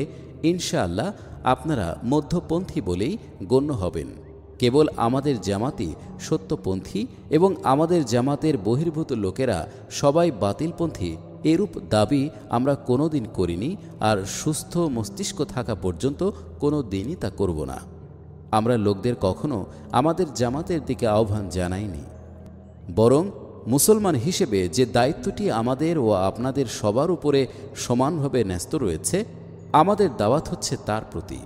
ইনশাআল্লাহ আপনারা মধ্যপন্থী বলেই গণ্য হবেন। কেবল আমাদের জামাতি সত্যপন্থী এবং আমাদের জামাতের বহির্ভূত লোকেরা সবাই বাতিলপন্থী, এরূপ দাবি আমরা কোনো দিন করিনি, আর সুস্থ মস্তিষ্ক থাকা পর্যন্ত কোনো দিনই তা করব না। আমরা লোকদের কখনো আমাদের জামাতের দিকে আহ্বান জানাইনি, বরং মুসলমান হিসেবে যে দায়িত্বটি আমাদের ও আপনাদের সবার উপরে সমানভাবে ন্যস্ত রয়েছে, আমাদের দাওয়াত হচ্ছে তার প্রতি।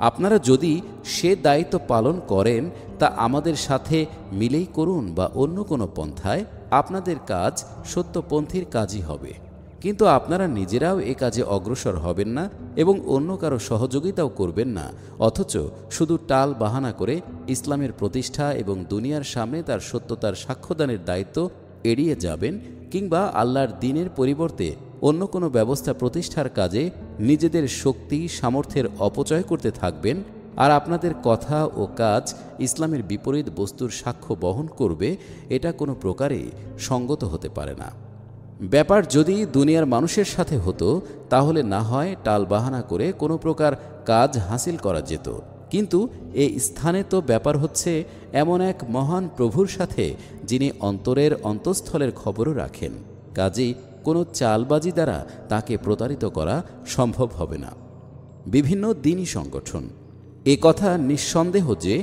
আপনারা যদি সে দায়িত্ব পালন করেন তা আমাদের সাথে মিলেই করুন বা অন্য কোনো পন্থায়, আপনাদের কাজ সত্যপন্থীর কাজই হবে। কিন্তু আপনারা নিজেরাও এ কাজে অগ্রসর হবেন না এবং অন্য কারো সহযোগিতাও করবেন না, অথচ শুধু টাল বাহানা করে ইসলামের প্রতিষ্ঠা এবং দুনিয়ার সামনে তার সত্যতার সাক্ষ্যদানের দায়িত্ব এড়িয়ে যাবেন, কিংবা আল্লাহর দ্বীনের পরিবর্তে অন্য কোনো ব্যবস্থা প্রতিষ্ঠার কাজে নিজেদের শক্তি সামর্থ্যের অপচয় করতে থাকবেন, আর আপনাদের কথা ও কাজ ইসলামের বিপরীত বস্তুর সাক্ষ্য বহন করবে, এটা কোনো প্রকারে সঙ্গত হতে পারে না। ব্যাপার যদি দুনিয়ার মানুষের সাথে হতো, তাহলে না হয় টালবাহানা করে কোনো প্রকার কাজ হাসিল করা যেত, কিন্তু এই স্থানে তো ব্যাপার হচ্ছে এমন এক মহান প্রভুর সাথে, যিনি অন্তরের অন্তঃস্থলের খবরও রাখেন। কাজেই কোনো চালবাজি দ্বারা তাকে প্রতারিত করা সম্ভব হবে না। বিভিন্ন দ্বীনী সংগঠন, এ কথা নিঃসন্দেহ যে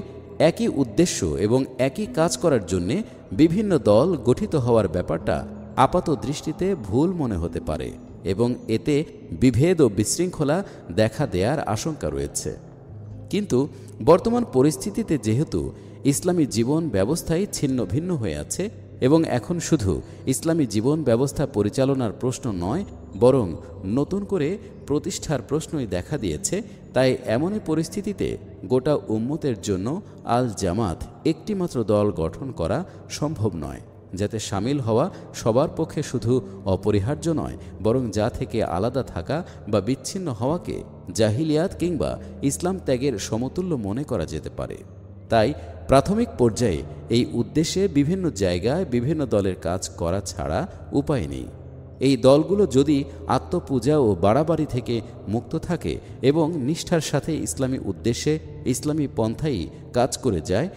একই উদ্দেশ্য এবং একই কাজ করার জন্যে বিভিন্ন দল গঠিত হওয়ার ব্যাপারটা আপাত দৃষ্টিতে ভুল মনে হতে পারে এবং এতে বিভেদ ও বিশৃঙ্খলা দেখা দেয়ার আশঙ্কা রয়েছে। কিন্তু বর্তমান পরিস্থিতিতে যেহেতু ইসলামী জীবন ব্যবস্থাই ছিন্ন ভিন্ন হয়ে আছে এবং এখন শুধু ইসলামী জীবন ব্যবস্থা পরিচালনার প্রশ্ন নয়, বরং নতুন করে প্রতিষ্ঠার প্রশ্নই দেখা দিয়েছে, তাই এমনই পরিস্থিতিতে গোটা উম্মতের জন্য আল জামাত একটিমাত্র দল গঠন করা সম্ভব নয়, যাতে সামিল হওয়া সবার পক্ষে শুধু অপরিহার্য নয়, বরং যা থেকে আলাদা থাকা বা বিচ্ছিন্ন হওয়াকে জাহিলিয়াত কিংবা ইসলাম ত্যাগের সমতুল্য মনে করা যেতে পারে। তাই প্রাথমিক পর্যায়ে এই উদ্দেশ্যে বিভিন্ন জায়গায় বিভিন্ন দলের কাজ করা ছাড়া উপায় নেই। এই দলগুলো যদি আত্মপূজা ও বাড়াবাড়ি থেকে মুক্ত থাকে এবং নিষ্ঠার সাথে ইসলামী উদ্দেশ্যে ইসলামী পন্থাই কাজ করে যায়,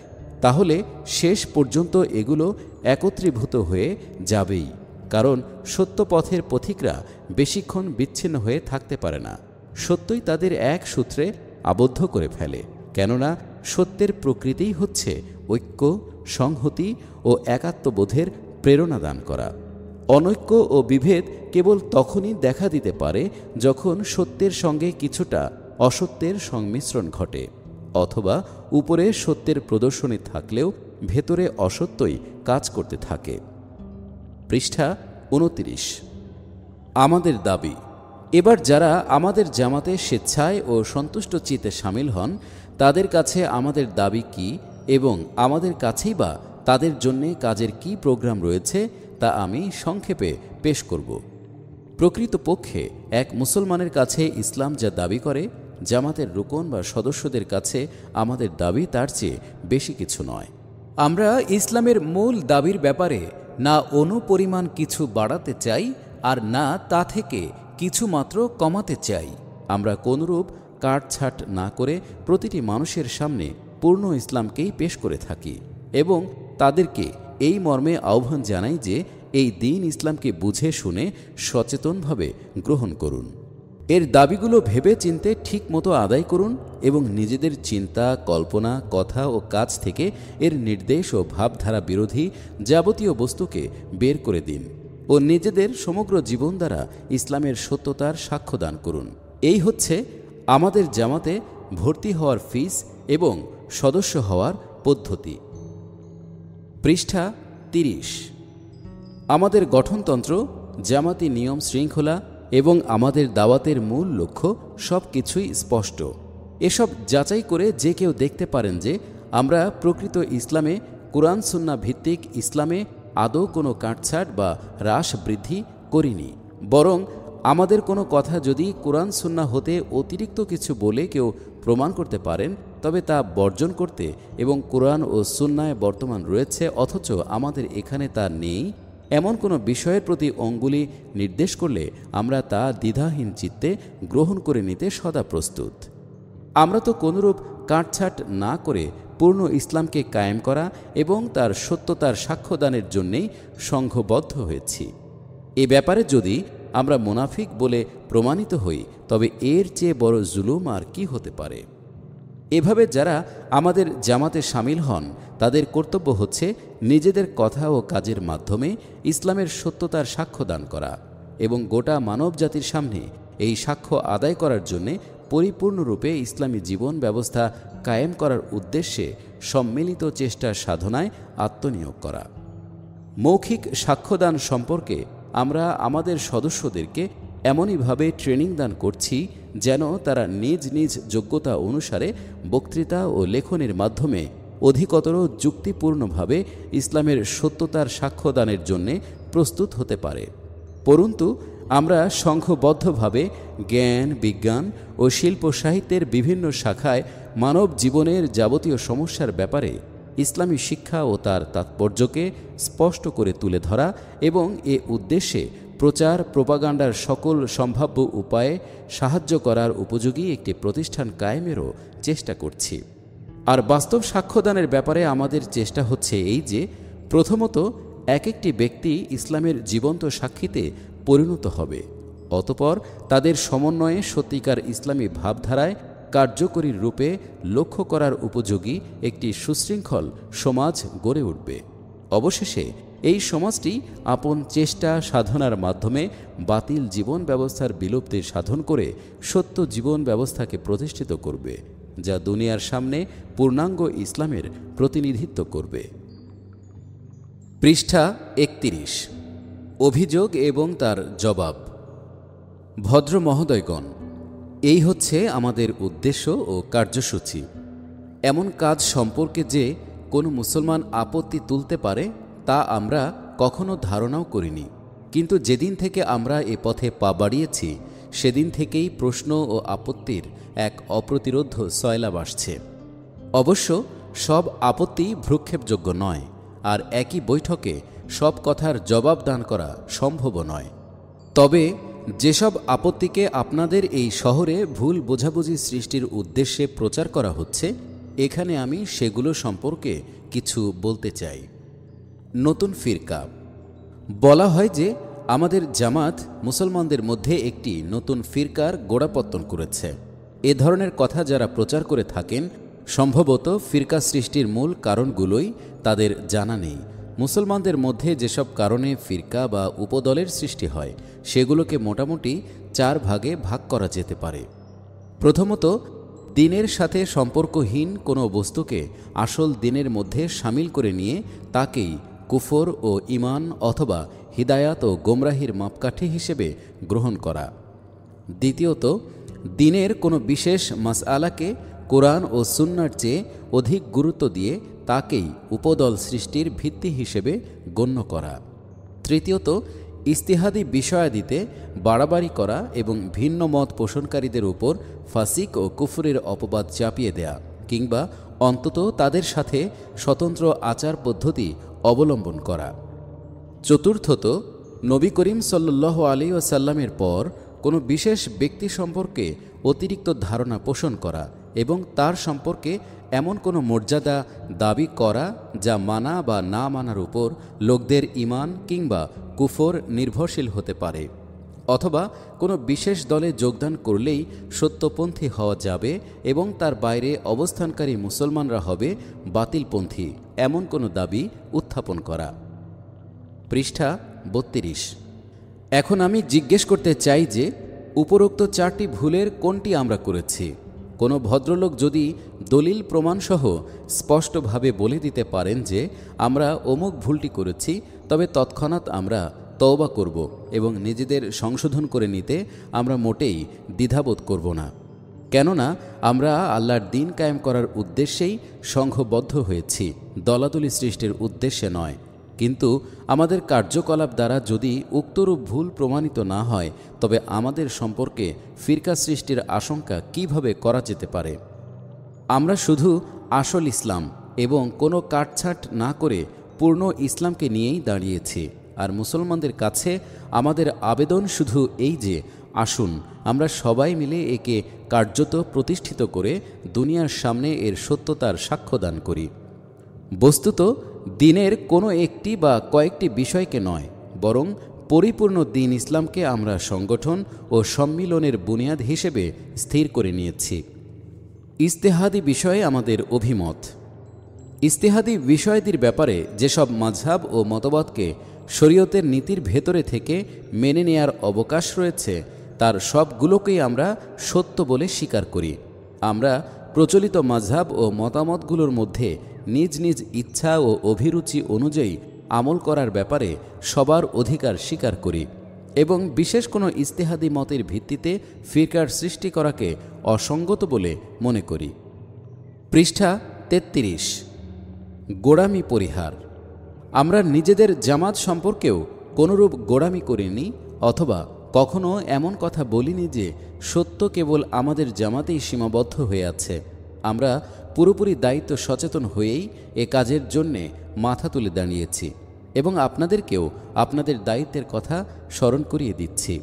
তাহলে শেষ পর্যন্ত এগুলো একত্রীভূত হয়ে যাবেই। কারণ সত্য পথের পথিকরা বেশিক্ষণ বিচ্ছিন্ন হয়ে থাকতে পারে না, সত্যই তাদের এক সূত্রে আবদ্ধ করে ফেলে। কেননা সত্যের প্রকৃতিই হচ্ছে ঐক্য, সংহতি ও একাত্মবোধের প্রেরণা দান করা। অনৈক্য ও বিভেদ কেবল তখনই দেখা দিতে পারে যখন সত্যের সঙ্গে কিছুটা অসত্যের সংমিশ্রণ ঘটে, অথবা উপরে সত্যের প্রদর্শনী থাকলেও ভেতরে অসত্যই কাজ করতে থাকে। পৃষ্ঠা 29। আমাদের দাবি। এবার যারা আমাদের জামাতে স্বেচ্ছায় ও সন্তুষ্ট চিত্তে সামিল হন, তাদের কাছে আমাদের দাবি কি এবং আমাদের কাছেই বা তাদের জন্যে কাজের কি প্রোগ্রাম রয়েছে তা আমি সংক্ষেপে পেশ করব। প্রকৃতপক্ষে এক মুসলমানের কাছে ইসলাম যা দাবি করে, জামাতের রুকন বা সদস্যদের কাছে আমাদের দাবি তার চেয়ে বেশি কিছু নয়। আমরা ইসলামের মূল দাবির ব্যাপারে না অনুপরিমাণ কিছু বাড়াতে চাই আর না তা থেকে কিছু মাত্র কমাতে চাই। আমরা কোনরূপ কাটছাট না করে প্রতিটি মানুষের সামনে পূর্ণ ইসলামকেই পেশ করে থাকি এবং তাদেরকে এই মর্মে আহ্বান জানাই যে এই দ্বীন ইসলামকে বুঝে শুনে সচেতনভাবে গ্রহণ করুন। এর দাবিগুলো ভেবে চিন্তে ঠিক মতো আদায় করুন এবং নিজেদের চিন্তা, কল্পনা, কথা ও কাজ থেকে এর নির্দেশ ও ভাবধারা বিরোধী যাবতীয় বস্তুকে বের করে দিন ও নিজেদের সমগ্র জীবন দ্বারা ইসলামের সত্যতার সাক্ষ্য দান করুন। এই হচ্ছে আমাদের জামাতে ভর্তি হওয়ার ফিস এবং সদস্য হওয়ার পদ্ধতি। পৃষ্ঠা 30। আমাদের গঠনতন্ত্র, জামাতি নিয়ম শৃঙ্খলা এবং আমাদের দাওয়াতের মূল লক্ষ্য সব কিছুই স্পষ্ট। এসব যাচাই করে যে কেউ দেখতে পারেন যে আমরা প্রকৃত ইসলামে, কুরআন সুন্নাহ ভিত্তিক ইসলামে আদৌ কোনো কাটছাট বা হ্রাস বৃদ্ধি করিনি, বরং আমাদের কোনো কথা যদি কুরআন সুন্নাহ হতে অতিরিক্ত কিছু বলে কেউ প্রমাণ করতে পারেন, তবে তা বর্জন করতে এবং কুরআন ও সুন্নায় বর্তমান রয়েছে অথচ আমাদের এখানে তা নেই এমন কোনো বিষয়ের প্রতি অঙ্গুলি নির্দেশ করলে আমরা তা দ্বিধাহীন চিত্তে গ্রহণ করে নিতে সদা প্রস্তুত। আমরা তো কোনরূপ কাটছাট না করে পূর্ণ ইসলামকে কায়েম করা এবং তার সত্যতার সাক্ষ্যদানের জন্যেই সংঘবদ্ধ হয়েছি। এ ব্যাপারে যদি আমরা মুনাফিক বলে প্রমাণিত হই, তবে এর চেয়ে বড় জুলুম আর কি হতে পারে। এভাবে যারা আমাদের জামাতে সামিল হন, তাদের কর্তব্য হচ্ছে নিজেদের কথা ও কাজের মাধ্যমে ইসলামের সত্যতার সাক্ষ্য দান করা এবং গোটা মানব জাতির সামনে এই সাক্ষ্য আদায় করার জন্যে পরিপূর্ণরূপে ইসলামী জীবন ব্যবস্থা কায়েম করার উদ্দেশ্যে সম্মিলিত চেষ্টার সাধনায় আত্মনিয়োগ করা। মৌখিক সাক্ষ্যদান সম্পর্কে আমরা আমাদের সদস্যদেরকে এমনইভাবে ট্রেনিং দান করছি যেন তারা নিজ নিজ যোগ্যতা অনুসারে বক্তৃতা ও লেখনের মাধ্যমে অধিকতর যুক্তিপূর্ণভাবে ইসলামের সত্যতার সাক্ষ্যদানের জন্যে প্রস্তুত হতে পারে। পরন্তু আমরা সংঘবদ্ধভাবে জ্ঞান, বিজ্ঞান ও শিল্প সাহিত্যের বিভিন্ন শাখায় মানব জীবনের যাবতীয় সমস্যার ব্যাপারে ইসলামী শিক্ষা ও তার তাৎপর্যকে স্পষ্ট করে তুলে ধরা এবং এ উদ্দেশ্যে প্রচার প্রোপাগান্ডার সকল সম্ভাব্য উপায়ে সাহায্য করার উপযোগী একটি প্রতিষ্ঠান কায়েমেরও চেষ্টা করছি। আর বাস্তব সাক্ষ্যদানের ব্যাপারে আমাদের চেষ্টা হচ্ছে এই যে, প্রথমত এক একটি ব্যক্তি ইসলামের জীবন্ত সাক্ষীতে পরিণত হবে, অতঃপর তাদের সমন্বয়ে সত্যিকার ইসলামী ভাবধারায় কার্যকরী রূপে লক্ষ্য করার উপযোগী একটি সুশৃঙ্খল সমাজ গড়ে উঠবে। অবশেষে এই সমাজটি আপন চেষ্টা সাধনার মাধ্যমে বাতিল জীবন ব্যবস্থার বিলুপ্তির সাধন করে সত্য জীবন ব্যবস্থাকে প্রতিষ্ঠিত করবে, যা দুনিয়ার সামনে পূর্ণাঙ্গ ইসলামের প্রতিনিধিত্ব করবে। পৃষ্ঠা 31। অভিযোগ এবং তার জবাব। ভদ্র মহোদয়গণ, এই হচ্ছে আমাদের উদ্দেশ্য ও কার্যসূচি। এমন কাজ সম্পর্কে যে কোনো মুসলমান আপত্তি তুলতে পারে তা আমরা কখনো ধারণাও করিনি, কিন্তু যেদিন থেকে আমরা এ পথে পা বাড়িয়েছি সেদিন থেকেই প্রশ্ন ও আপত্তির এক অপ্রতিরোধ্য সয়লাব আসছে। অবশ্য সব আপত্তি ভ্রুক্ষেপযোগ্য নয়, আর একই বৈঠকে সব কথার জবাব দান করা সম্ভবও নয়। তবে যেসব আপত্তিকে আপনাদের এই শহরে ভুল বোঝাবুঝি সৃষ্টির উদ্দেশ্যে প্রচার করা হচ্ছে, এখানে আমি সেগুলো সম্পর্কে কিছু বলতে চাই। নতুন ফিরকা। বলা হয় যে আমাদের জামাত মুসলমানদের মধ্যে একটি নতুন ফিরকার গোড়াপত্তন করেছে। এ ধরনের কথা যারা প্রচার করে থাকেন, সম্ভবত ফিরকা সৃষ্টির মূল কারণগুলোই তাদের জানা নেই। মুসলমানদের মধ্যে যেসব কারণে ফিরকা বা উপদলের সৃষ্টি হয়, সেগুলোকে মোটামুটি 4 ভাগে ভাগ করা যেতে পারে। প্রথমত, দ্বীনের সাথে সম্পর্কহীন কোনো বস্তুকে আসল দ্বীনের মধ্যে শামিল করে নিয়ে তাকেই কুফর ও ঈমান অথবা হিদায়াত ও গোমরাহির মাপকাঠি হিসেবে গ্রহণ করা। দ্বিতীয়ত, দ্বীনের কোনো বিশেষ মাসআলাকে কোরআন ও সুন্নাহর চেয়ে অধিক গুরুত্ব দিয়ে তাকেই উপদল সৃষ্টির ভিত্তি হিসেবে গণ্য করা। তৃতীয়ত, ইজতিহাদি বিষয়াদিতে বাড়াবাড়ি করা এবং ভিন্ন মত পোষণকারীদের উপর ফাসিক ও কুফরের অপবাদ চাপিয়ে দেয়া কিংবা অন্তত তাদের সাথে স্বতন্ত্র আচার পদ্ধতি অবলম্বন করা। চতুর্থত, নবী করিম সাল্লাল্লাহু আলাইহি ওয়াসাল্লামের পর কোনো বিশেষ ব্যক্তি সম্পর্কে অতিরিক্ত ধারণা পোষণ করা এবং তার সম্পর্কে এমন কোনো মর্যাদা দাবি করা যা মানা বা না মানার উপর লোকদের ঈমান কিংবা কুফর নির্ভরশীল হতে পারে, অথবা কোনো বিশেষ দলে যোগদান করলেই সত্যপন্থী হওয়া যাবে এবং তার বাইরে অবস্থানকারী মুসলমানরা হবে বাতিলপন্থী, এমন কোনো দাবি উত্থাপন করা। পৃষ্ঠা 32। এখন আমি জিজ্ঞেস করতে চাই যে উপরোক্ত 4টি ভুলের কোনটি আমরা করেছি? কোনো ভদ্রলোক যদি দলিল প্রমাণসহ স্পষ্টভাবে বলে দিতে পারেন যে আমরা অমুক ভুলটি করেছি, তবে তৎক্ষণাৎ আমরা তওবা করব এবং নিজেদের সংশোধন করে নিতে আমরা মোটেই দ্বিধাবোধ করব না। কেননা আমরা আল্লাহর দ্বীন কায়েম করার উদ্দেশ্যেই সংঘবদ্ধ হয়েছি, দলাদলি সৃষ্টির উদ্দেশ্যে নয়। কিন্তু আমাদের কার্যকলাপ দ্বারা যদি উক্তরূপ ভুল প্রমাণিত না হয়, তবে আমাদের সম্পর্কে ফিরকা সৃষ্টির আশঙ্কা কিভাবে করা যেতে পারে? আমরা শুধু আসল ইসলাম এবং কোনো কাটছাঁট না করে পূর্ণ ইসলামকে নিয়েই দাঁড়িয়েছি। আর মুসলমানদের কাছে আমাদের আবেদন শুধু এই যে আসুন আমরা সবাই মিলে একে কার্যত প্রতিষ্ঠিত করে দুনিয়ার সামনে এর সত্যতার সাক্ষ্যদান করি। বস্তুত দ্বীনের কোনো একটি বা কয়েকটি বিষয়কে নয়, বরং পরিপূর্ণ দ্বীন ইসলামকে আমরা সংগঠন ও সম্মিলনের বুনিয়াদ হিসেবে স্থির করে নিয়েছি। ইজতেহাদি বিষয়ে আমাদের অভিমত। ইজতেহাদি বিষয়াদির ব্যাপারে যেসব মাযহাব ও মতবাদকে শরীয়তের নীতির ভেতরে থেকে মেনে নেয়ার অবকাশ রয়েছে, তার সবগুলোকেই আমরা সত্য বলে স্বীকার করি। আমরা প্রচলিত মাযহাব ও মতামতগুলোর মধ্যে নিজ নিজ ইচ্ছা ও অভিরুচি অনুযায়ী আমল করার ব্যাপারে সবার অধিকার স্বীকার করি এবং বিশেষ কোনো ইজতিহাদি মতের ভিত্তিতে ফিরকার সৃষ্টি করাকে অসঙ্গত বলে মনে করি। পৃষ্ঠা 33। গোঁড়ামি পরিহার। আমরা নিজেদের জামাত সম্পর্কেও কোনোরূপ গোঁড়ামি করিনি অথবা কখনো এমন কথা বলিনি যে সত্য কেবল আমাদের জামাতেই সীমাবদ্ধ হয়ে আছে। আমরা পুরোপুরি দায়িত্ব সচেতন হয়েই এ কাজের জন্যে মাথা তুলে দাঁড়িয়েছি এবং আপনাদেরকেও আপনাদের দায়িত্বের কথা স্মরণ করিয়ে দিচ্ছি।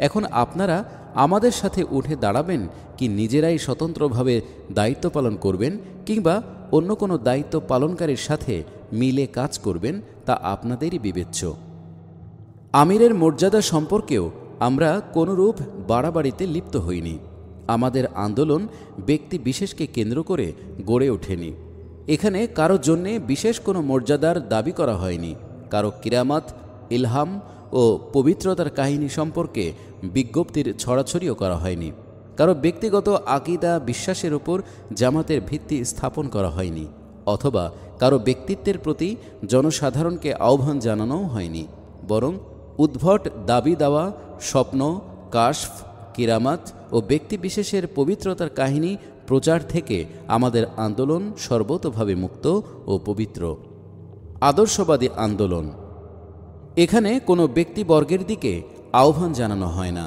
এখন আপনারা আমাদের সাথে উঠে দাঁড়াবেন কি নিজেরাই স্বতন্ত্রভাবে দায়িত্ব পালন করবেন কিংবা অন্য কোনো দায়িত্ব পালনকারীর সাথে মিলে কাজ করবেন, তা আপনাদেরই বিবেচ্য। আমিরের মর্যাদা সম্পর্কেও আমরা কোনোরূপ বাড়াবাড়িতে লিপ্ত হইনি। আমাদের আন্দোলন ব্যক্তি বিশেষকে কেন্দ্র করে গড়ে ওঠেনি। এখানে কারো জন্যে বিশেষ কোনো মর্যাদার দাবি করা হয়নি। কারো কিরামাত, ইলহাম ও পবিত্রতার কাহিনী সম্পর্কে বিজ্ঞপ্তির ছড়াছড়িও করা হয়নি। কারো ব্যক্তিগত আকীদা বিশ্বাসের উপর জামাতের ভিত্তি স্থাপন করা হয়নি, অথবা কারো ব্যক্তিত্বের প্রতি জনসাধারণকে আহ্বান জানানোও হয়নি। বরং উদ্ভট দাবি দেওয়া, স্বপ্ন, কাশফ, কিরামাত ও ব্যক্তিবিশেষের পবিত্রতার কাহিনী প্রচার থেকে আমাদের আন্দোলন সর্বতোভাবে মুক্ত ও পবিত্র। আদর্শবাদী আন্দোলন। এখানে কোনো ব্যক্তিবর্গের দিকে আহ্বান জানানো হয় না।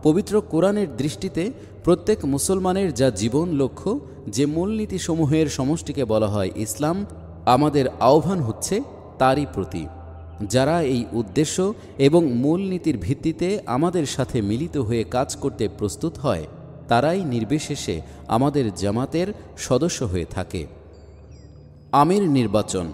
পবিত্র কোরআনের দৃষ্টিতে প্রত্যেক মুসলমানের যা জীবন লক্ষ্য, যে মূলনীতিসমূহের সমষ্টিকে বলা হয় ইসলাম, আমাদের আহ্বান হচ্ছে তারই প্রতি। যারা এই উদ্দেশ্য এবং মূলনীতির ভিত্তিতে আমাদের সাথে মিলিত হয়ে কাজ করতে প্রস্তুত হয়, তারাই নির্বিশেষে আমাদের জামাতের সদস্য হয়ে থাকে। আমির নির্বাচন।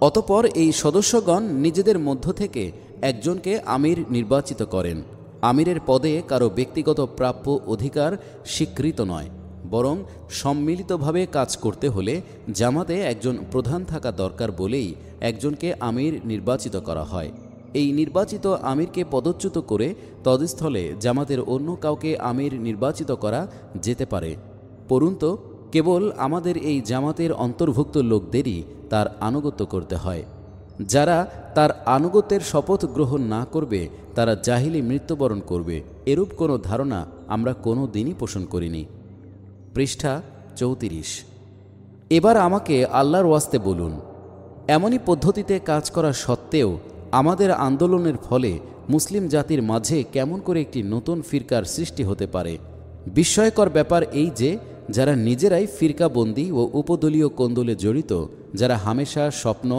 অতঃপর এই সদস্যগণ নিজেদের মধ্য থেকে একজনকে আমির নির্বাচিত করেন। আমিরের পদে কারো ব্যক্তিগত প্রাপ্য অধিকার স্বীকৃত নয়, বরং সম্মিলিতভাবে কাজ করতে হলে জামাতে একজন প্রধান থাকা দরকার বলেই একজনকে আমির নির্বাচিত করা হয়। এই নির্বাচিত আমিরকে পদচ্যুত করে তদস্থলে জামাতের অন্য কাউকে আমির নির্বাচিত করা যেতে পারে, পরন্তু কেবল আমাদের এই জামাতের অন্তর্ভুক্ত লোকদেরই তার আনুগত্য করতে হয়। যারা তার আনুগত্যের শপথ গ্রহণ না করবে তারা জাহিলি মৃত্যুবরণ করবে, এরূপ কোনো ধারণা আমরা কোনো দিনই পোষণ করিনি। পৃষ্ঠা 34। এবার আমাকে আল্লাহর ওয়াস্তে বলুন, এমনই পদ্ধতিতে কাজ করা সত্ত্বেও আমাদের আন্দোলনের ফলে মুসলিম জাতির মাঝে কেমন করে একটি নতুন ফিরকার সৃষ্টি হতে পারে? বিস্ময়কর ব্যাপার এই যে যারা নিজেরাই ফিরকাবন্দি ও উপদলীয় কোন্দলে জড়িত, যারা হামেশা স্বপ্ন,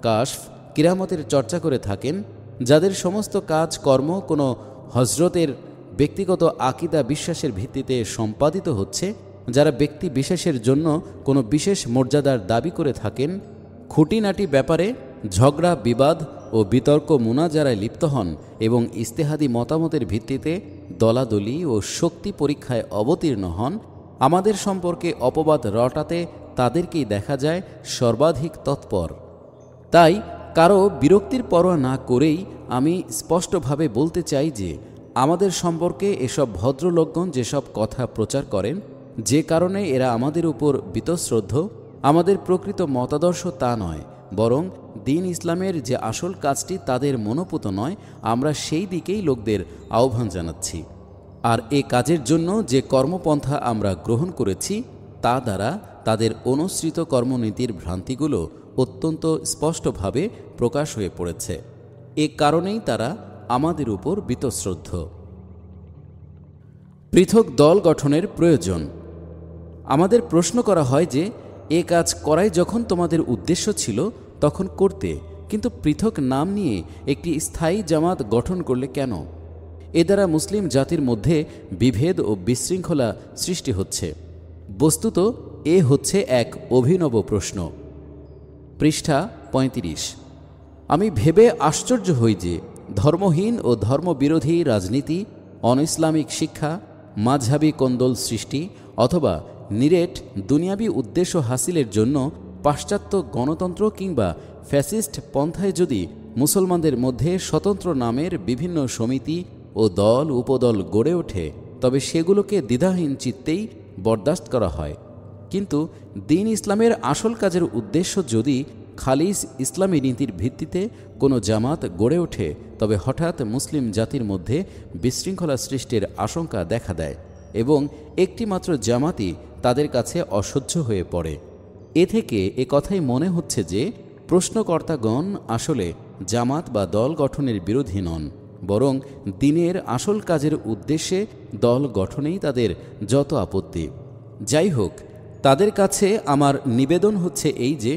কাশফ, কিরামতের চর্চা করে থাকেন, যাদের সমস্ত কাজ কর্ম কোনো হজরতের ব্যক্তিগত আকিদা বিশ্বাসের ভিত্তিতে সম্পাদিত হচ্ছে, যারা ব্যক্তি বিশেষের জন্য কোনো বিশেষ মর্যাদার দাবি করে থাকেন, খুঁটিনাটি ব্যাপারে ঝগড়া বিবাদ ও বিতর্ক মুনাজারায় লিপ্ত হন এবং ইস্তেহাদি মতামতের ভিত্তিতে দলাদলি ও শক্তি পরীক্ষায় অবতীর্ণ হন, আমাদের সম্পর্কে অপবাদ রটাতে তাদেরকেই দেখা যায় সর্বাধিক তৎপর। তাই কারো বিরক্তির পরোয়া না করেই আমি স্পষ্টভাবে বলতে চাই যে আমাদের সম্পর্কে এসব ভদ্রলোকগণ যেসব কথা প্রচার করেন, যে কারণে এরা আমাদের উপর বীতশ্রদ্ধ, আমাদের প্রকৃত মতাদর্শ তা নয়, বরং দ্বীন ইসলামের যে আসল কাজটি তাদের মনোপুত নয়, আমরা সেই দিকেই লোকদের আহ্বান জানাচ্ছি। আর এ কাজের জন্য যে কর্মপন্থা আমরা গ্রহণ করেছি তা দ্বারা তাদের অনুসৃত কর্মনীতির ভ্রান্তিগুলো অত্যন্ত স্পষ্টভাবে প্রকাশ হয়ে পড়েছে। এ কারণেই তারা আমাদের উপর বীতশ্রদ্ধ। পৃথক দল গঠনের প্রয়োজন। আমাদের প্রশ্ন করা হয় যে এ কাজ করাই যখন তোমাদের উদ্দেশ্য ছিল তখন করতে, কিন্তু পৃথক নাম নিয়ে একটি স্থায়ী জামাত গঠন করলে কেন? এ দ্বারা মুসলিম জাতির মধ্যে বিভেদ ও বিশৃঙ্খলা সৃষ্টি হচ্ছে। বস্তুত এ হচ্ছে এক অভিনব প্রশ্ন। পৃষ্ঠা 35। আমি ভেবে আশ্চর্য হই যে ধর্মহীন ও ধর্মবিরোধী রাজনীতি, অনইসলামিক শিক্ষা, মাযহাবী কোন্দল সৃষ্টি অথবা নিরেট দুনিয়াবী উদ্দেশ্য হাসিলের জন্য পাশ্চাত্য গণতন্ত্র কিংবা ফ্যাসিস্ট পন্থায় যদি মুসলমানদের মধ্যে স্বতন্ত্র নামের বিভিন্ন সমিতি ও দল উপদল গড়ে ওঠে তবে সেগুলোকে দ্বিধাহীন চিত্তেই বরদাস্ত করা হয়। কিন্তু দ্বীন ইসলামের আসল কাজের উদ্দেশ্য যদি খালিস ইসলামী নীতির ভিত্তিতে কোনো জামাত গড়ে ওঠে তবে হঠাৎ মুসলিম জাতির মধ্যে বিশৃঙ্খলা সৃষ্টির আশঙ্কা দেখা দেয় এবং একটিমাত্র জামাতই তাদের কাছে অসহ্য হয়ে পড়ে। এ থেকে এ কথাই মনে হচ্ছে যে প্রশ্নকর্তাগণ আসলে জামাত বা দল গঠনের বিরোধী নন, বরং দ্বীনের আসল কাজের উদ্দেশ্যে দল গঠনেই তাদের যত আপত্তি। যাই হোক, তাদের কাছে আমার নিবেদন হচ্ছে এই যে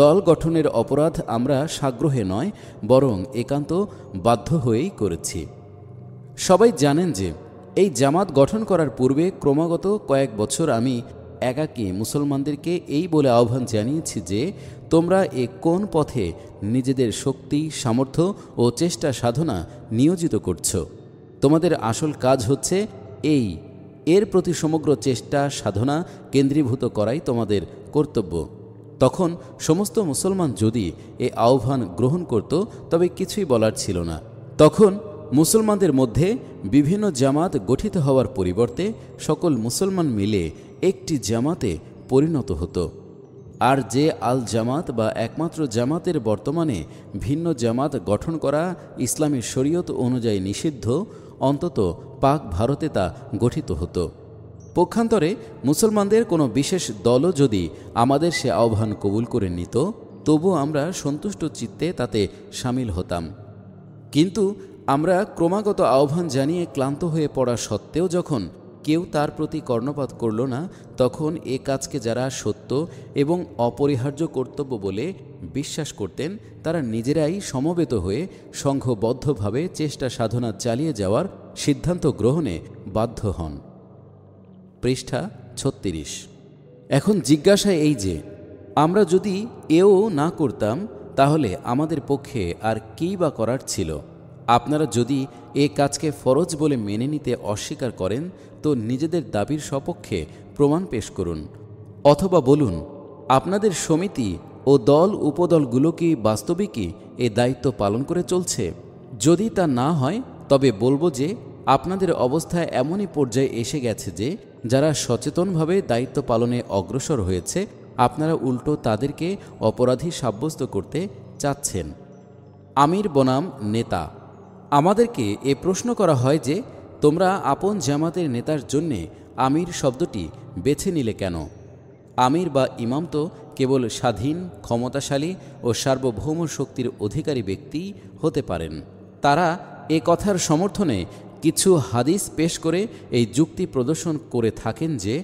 দল গঠনের অপরাধ আমরা সাগ্রহে নয় বরং একান্ত বাধ্য হয়েই করেছি। সবাই জানেন যে এই জামাত গঠন করার পূর্বে ক্রমাগত কয়েক বছর আমি একাকী মুসলমানদেরকে এই বলে আহ্বান জানিয়েছি যে তোমরা এ কোন পথে নিজেদের শক্তি, সামর্থ্য ও চেষ্টা সাধনা নিয়োজিত করছ। তোমাদের আসল কাজ হচ্ছে এর প্রতি সমগ্র চেষ্টা সাধনা কেন্দ্রীভূত করাই তোমাদের কর্তব্য। তখন সমস্ত মুসলমান যদি এ আহ্বান গ্রহণ করত তবে কিছুই বলার ছিল না। তখন মুসলমানদের মধ্যে বিভিন্ন জামাত গঠিত হওয়ার পরিবর্তে সকল মুসলমান মিলে একটি জামাতে পরিণত হতো। আর যে আল জামাত বা একমাত্র জামাতের বর্তমানে ভিন্ন জামাত গঠন করা ইসলামী শরীয়ত অনুযায়ী নিষিদ্ধ, অন্তত পাক ভারতে তা গঠিত হতো। পক্ষান্তরে মুসলমানদের কোনো বিশেষ দলও যদি আমাদের সে আহ্বান কবুল করে নিত তবু আমরা সন্তুষ্ট চিত্তে তাতে সামিল হতাম। কিন্তু আমরা ক্রমাগত আহ্বান জানিয়ে ক্লান্ত হয়ে পড়া সত্ত্বেও যখন কেউ তার প্রতি কর্ণপাত করল না তখন এ কাজকে যারা সত্য এবং অপরিহার্য কর্তব্য বলে বিশ্বাস করতেন তারা নিজেরাই সমবেত হয়ে সংঘবদ্ধভাবে চেষ্টা সাধনা চালিয়ে যাওয়ার সিদ্ধান্ত গ্রহণে বাধ্য হন। পৃষ্ঠা 36। এখন জিজ্ঞাসা এই যে আমরা যদি এও না করতাম তাহলে আমাদের পক্ষে আর কী বা করার ছিল? আপনারা যদি এ কাজকে ফরজ বলে মেনে নিতে অস্বীকার করেন তো নিজেদের দাবির সপক্ষে প্রমাণ পেশ করুন, অথবা বলুন আপনাদের সমিতি ও দল উপদলগুলো কি বাস্তবিকই এ দায়িত্ব পালন করে চলছে। যদি তা না হয় তবে বলবো যে আপনাদের অবস্থা এমনই পর্যায়ে এসে গেছে যে যারা সচেতনভাবে দায়িত্ব পালনে অগ্রসর হয়েছে আপনারা উল্টো তাদেরকে অপরাধী সাব্যস্ত করতে চাচ্ছেন। আমির বনাম নেতা। আমাদেরকে এ প্রশ্ন করা হয় যে তোমরা আপন জামাতের নেতার জন্যে আমির শব্দটি বেছে নিলে কেন? আমির বা ইমাম তো কেবল স্বাধীন, ক্ষমতাশালী ও সার্বভৌম শক্তির অধিকারী ব্যক্তিই হতে পারেন। তারা এ কথার সমর্থনে কিছু হাদিস পেশ করে এই যুক্তি প্রদর্শন করে থাকেন যে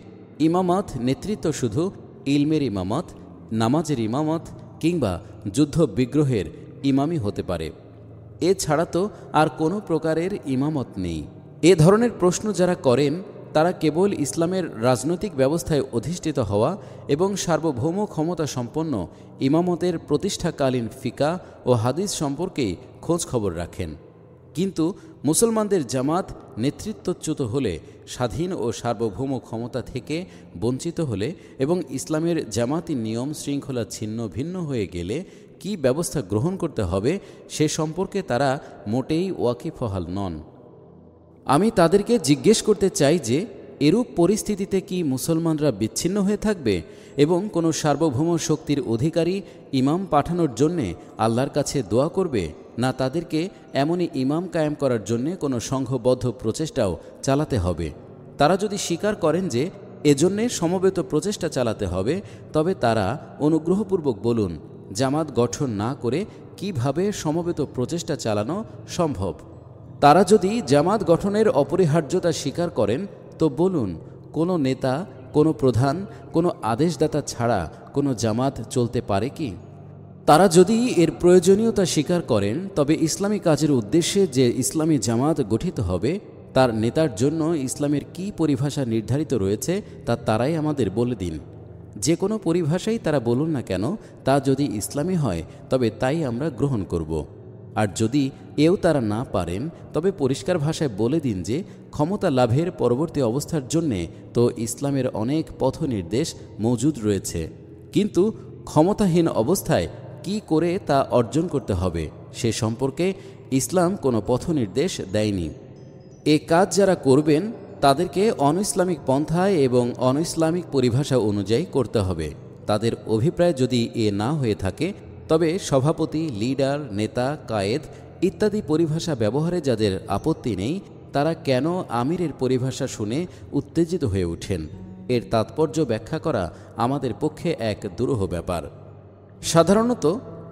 ইমামত নেতৃত্ব শুধু ইলমের ইমামত, নামাজের ইমামত কিংবা যুদ্ধ বিগ্রহের ইমামই হতে পারে, এছাড়া তো আর কোনো প্রকারের ইমামত নেই। এ ধরনের প্রশ্ন যারা করেন তারা কেবল ইসলামের রাজনৈতিক ব্যবস্থায় অধিষ্ঠিত হওয়া এবং সার্বভৌম ক্ষমতা সম্পন্ন ইমামতের প্রতিষ্ঠাকালীন ফিকা ও হাদিস সম্পর্কেই খোঁজ খবর রাখেন। কিন্তু মুসলমানদের জামাত নেতৃত্বচ্যুত হলে, স্বাধীন ও সার্বভৌম ক্ষমতা থেকে বঞ্চিত হলে এবং ইসলামের জামাতি নিয়ম শৃঙ্খলা ছিন্ন ভিন্ন হয়ে গেলে কি ব্যবস্থা গ্রহণ করতে হবে সে সম্পর্কে তারা মোটেই ওয়াকিফহাল নন। আমি তাদেরকে জিজ্ঞেস করতে চাই যে এরূপ পরিস্থিতিতে কি মুসলমানরা বিচ্ছিন্ন হয়ে থাকবে এবং কোনো সার্বভৌম শক্তির অধিকারী ইমাম পাঠানোর জন্যে আল্লাহর কাছে দোয়া করবে, না তাদেরকে এমনই ইমাম কায়েম করার জন্যে কোনো সংঘবদ্ধ প্রচেষ্টাও চালাতে হবে? তারা যদি স্বীকার করেন যে এজন্যে সমবেত প্রচেষ্টা চালাতে হবে তবে তারা অনুগ্রহপূর্বক বলুন জামাত গঠন না করে কিভাবে সমবেত প্রচেষ্টা চালানো সম্ভব। তারা যদি জামাত গঠনের অপরিহার্যতা স্বীকার করেন তো বলুন কোনো নেতা, কোনো প্রধান, কোনো আদেশদাতা ছাড়া কোনো জামাত চলতে পারে কি? তারা যদি এর প্রয়োজনীয়তা স্বীকার করেন তবে ইসলামী কাজের উদ্দেশ্যে যে ইসলামী জামাত গঠিত হবে তার নেতার জন্য ইসলামের কী পরিভাষা নির্ধারিত রয়েছে তা তারাই আমাদের বলে দিন। যে কোনো পরিভাষাই তারা বলুন না কেন, তা যদি ইসলামী হয় তবে তাই আমরা গ্রহণ করব। আর যদি এও তারা না পারেন তবে পরিষ্কার ভাষায় বলে দিন যে ক্ষমতা লাভের পরবর্তী অবস্থার জন্যে তো ইসলামের অনেক পথ নির্দেশ মজুদ রয়েছে, কিন্তু ক্ষমতাহীন অবস্থায় কি করে তা অর্জন করতে হবে সে সম্পর্কে ইসলাম কোনো পথ নির্দেশ দেয়নি। এ কাজ যারা করবেন তাদেরকে অনইসলামিক পন্থায় এবং অনইসলামিক পরিভাষা অনুযায়ী করতে হবে। তাদের অভিপ্রায় যদি এ না হয়ে থাকে তবে সভাপতি, লিডার, নেতা, কায়েদ ইত্যাদি পরিভাষা ব্যবহারে যাদের আপত্তি নেই তারা কেন আমিরের পরিভাষা শুনে উত্তেজিত হয়ে ওঠেন, এর তাৎপর্য ব্যাখ্যা করা আমাদের পক্ষে এক দুরূহ ব্যাপার। সাধারণত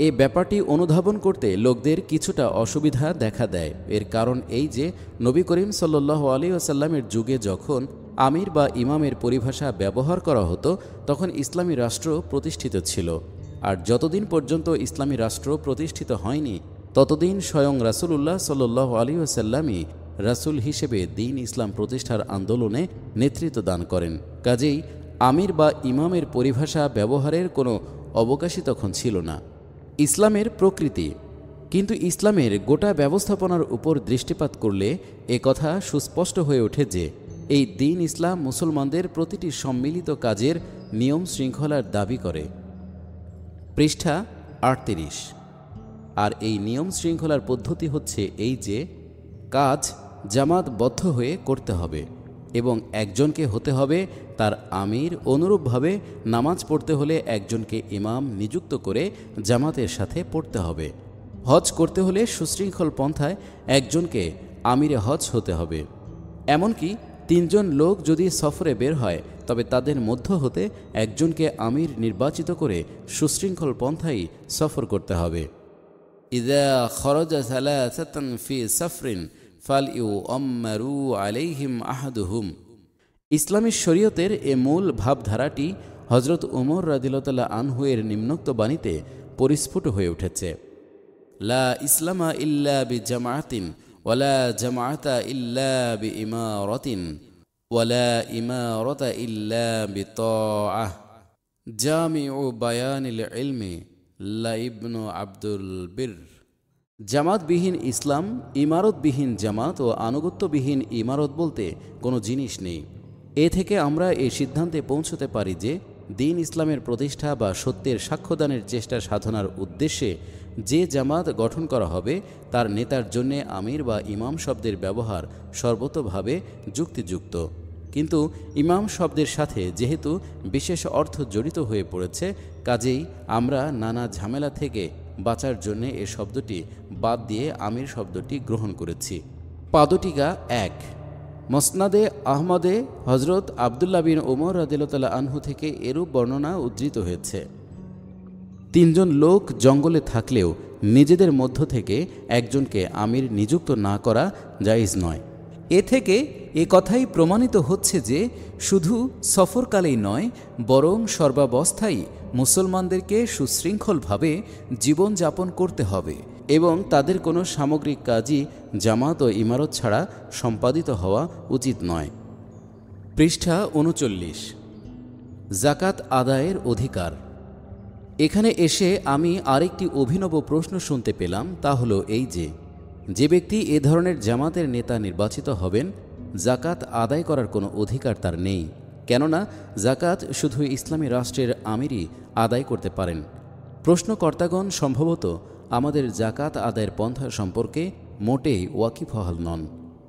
এ ব্যাপারটি অনুধাবন করতে লোকদের কিছুটা অসুবিধা দেখা দেয়। এর কারণ এই যে নবী করিম সাল্লাল্লাহু আলাইহি ওয়াসাল্লামের যুগে যখন আমির বা ইমামের পরিভাষা ব্যবহার করা হতো তখন ইসলামী রাষ্ট্র প্রতিষ্ঠিত ছিল, আর যতদিন পর্যন্ত ইসলামী রাষ্ট্র প্রতিষ্ঠিত হয়নি ততদিন স্বয়ং রাসূলুল্লাহ সাল্লাল্লাহু আলাইহি ওয়াসাল্লামই রাসূল হিসেবে দ্বীন ইসলাম প্রতিষ্ঠার আন্দোলনে নেতৃত্ব দান করেন। কাজেই আমির বা ইমামের পরিভাষা ব্যবহারের কোনো অবকাশই তখন ছিল না। ইসলামের প্রকৃতি। কিন্তু ইসলামের গোটা ব্যবস্থাপনার উপর দৃষ্টিপাত করলে এ কথা সুস্পষ্ট হয়ে ওঠে যে এই দ্বীন ইসলাম মুসলমানদের প্রতিটি সম্মিলিত কাজের নিয়ম শৃঙ্খলার দাবি করে। পৃষ্ঠা 38। আর এই নিয়ম শৃঙ্খলার পদ্ধতি হচ্ছে এই যে কাজ জামাতবদ্ধ হয়ে করতে হবে এবং একজনকে হতে হবে তার আমির। অনুরূপভাবে নামাজ পড়তে হলে একজনকে ইমাম নিযুক্ত করে জামাতের সাথে পড়তে হবে। হজ করতে হলে সুশৃঙ্খল পন্থায় একজনকে আমিরে হজ হতে হবে। এমনকি 3 জন লোক যদি সফরে বের হয় তবে তাদের মধ্য হতে একজনকে আমির নির্বাচিত করে সুশৃঙ্খল পন্থায় সফর করতে হবে। ইযা খরাজা সালাসাতান ফি সাফরিন ফালইউআম্মারু আলাইহিম আহাদুহুম। ইসলামী শরীয়তের এ মূল ভাবধারাটি হযরত উমর রাদিয়াল্লাহু তাআলা আনহু এর নিম্নোক্ত বাণীতে পরিস্ফুট হয়ে উঠেছে। লা ইসলামা ইল্লা বিজামাআতিন ওয়ালা জামাআতা ইল্লা বিইমারাতিন ওয়ালা ইমারাতা ইল্লা বিতাআহ। জামিউ বায়ানিল ইলমি লা ইবনু আব্দুল বির। জামাতবিহীন ইসলাম, ইমারতবিহীন জামাত ও আনুগত্যবিহীন ইমারত বলতে কোনো জিনিস নেই। এ থেকে আমরা এই সিদ্ধান্তে পৌঁছতে পারি যে দ্বীন ইসলামের প্রতিষ্ঠা বা সত্যের সাক্ষ্যদানের চেষ্টা সাধনার উদ্দেশ্যে যে জামাত গঠন করা হবে তার নেতার জন্যে আমির বা ইমাম শব্দের ব্যবহার সর্বতোভাবে যুক্তিযুক্ত। কিন্তু ইমাম শব্দের সাথে যেহেতু বিশেষ অর্থ জড়িত হয়ে পড়েছে, কাজেই আমরা নানা ঝামেলা থেকে বাঁচার জন্যে এ শব্দটি বাদ দিয়ে আমির শব্দটি গ্রহণ করেছি। পাদটিকা ১। মসনাদে আহমদে হজরত আবদুল্লাহ বিন ওমর রাদিয়াল্লাহু আনহু থেকে এরূপ বর্ণনা উদ্ধৃত হয়েছে, ৩ জন লোক জঙ্গলে থাকলেও নিজেদের মধ্য থেকে একজনকে আমির নিযুক্ত না করা জায়েজ নয়। এ থেকে এ কথাই প্রমাণিত হচ্ছে যে শুধু সফরকালেই নয়, বরং সর্বাবস্থায় মুসলমানদেরকে সুশৃঙ্খলভাবে জীবনযাপন করতে হবে এবং তাদের কোনো সামগ্রিক কাজই জামাত ও ইমারত ছাড়া সম্পাদিত হওয়া উচিত নয়। পৃষ্ঠা ৩৯। জাকাত আদায়ের অধিকার। এখানে এসে আমি আরেকটি অভিনব প্রশ্ন শুনতে পেলাম, তা হলো এই যে ব্যক্তি এ ধরনের জামাতের নেতা নির্বাচিত হবেন, জাকাত আদায় করার কোনো অধিকার তার নেই, কেননা জাকাত শুধু ইসলামী রাষ্ট্রের আমিরই আদায় করতে পারেন। প্রশ্নকর্তাগণ সম্ভবত আমাদের জাকাত আদায়ের পন্থা সম্পর্কে মোটেই ওয়াকিবহাল নন।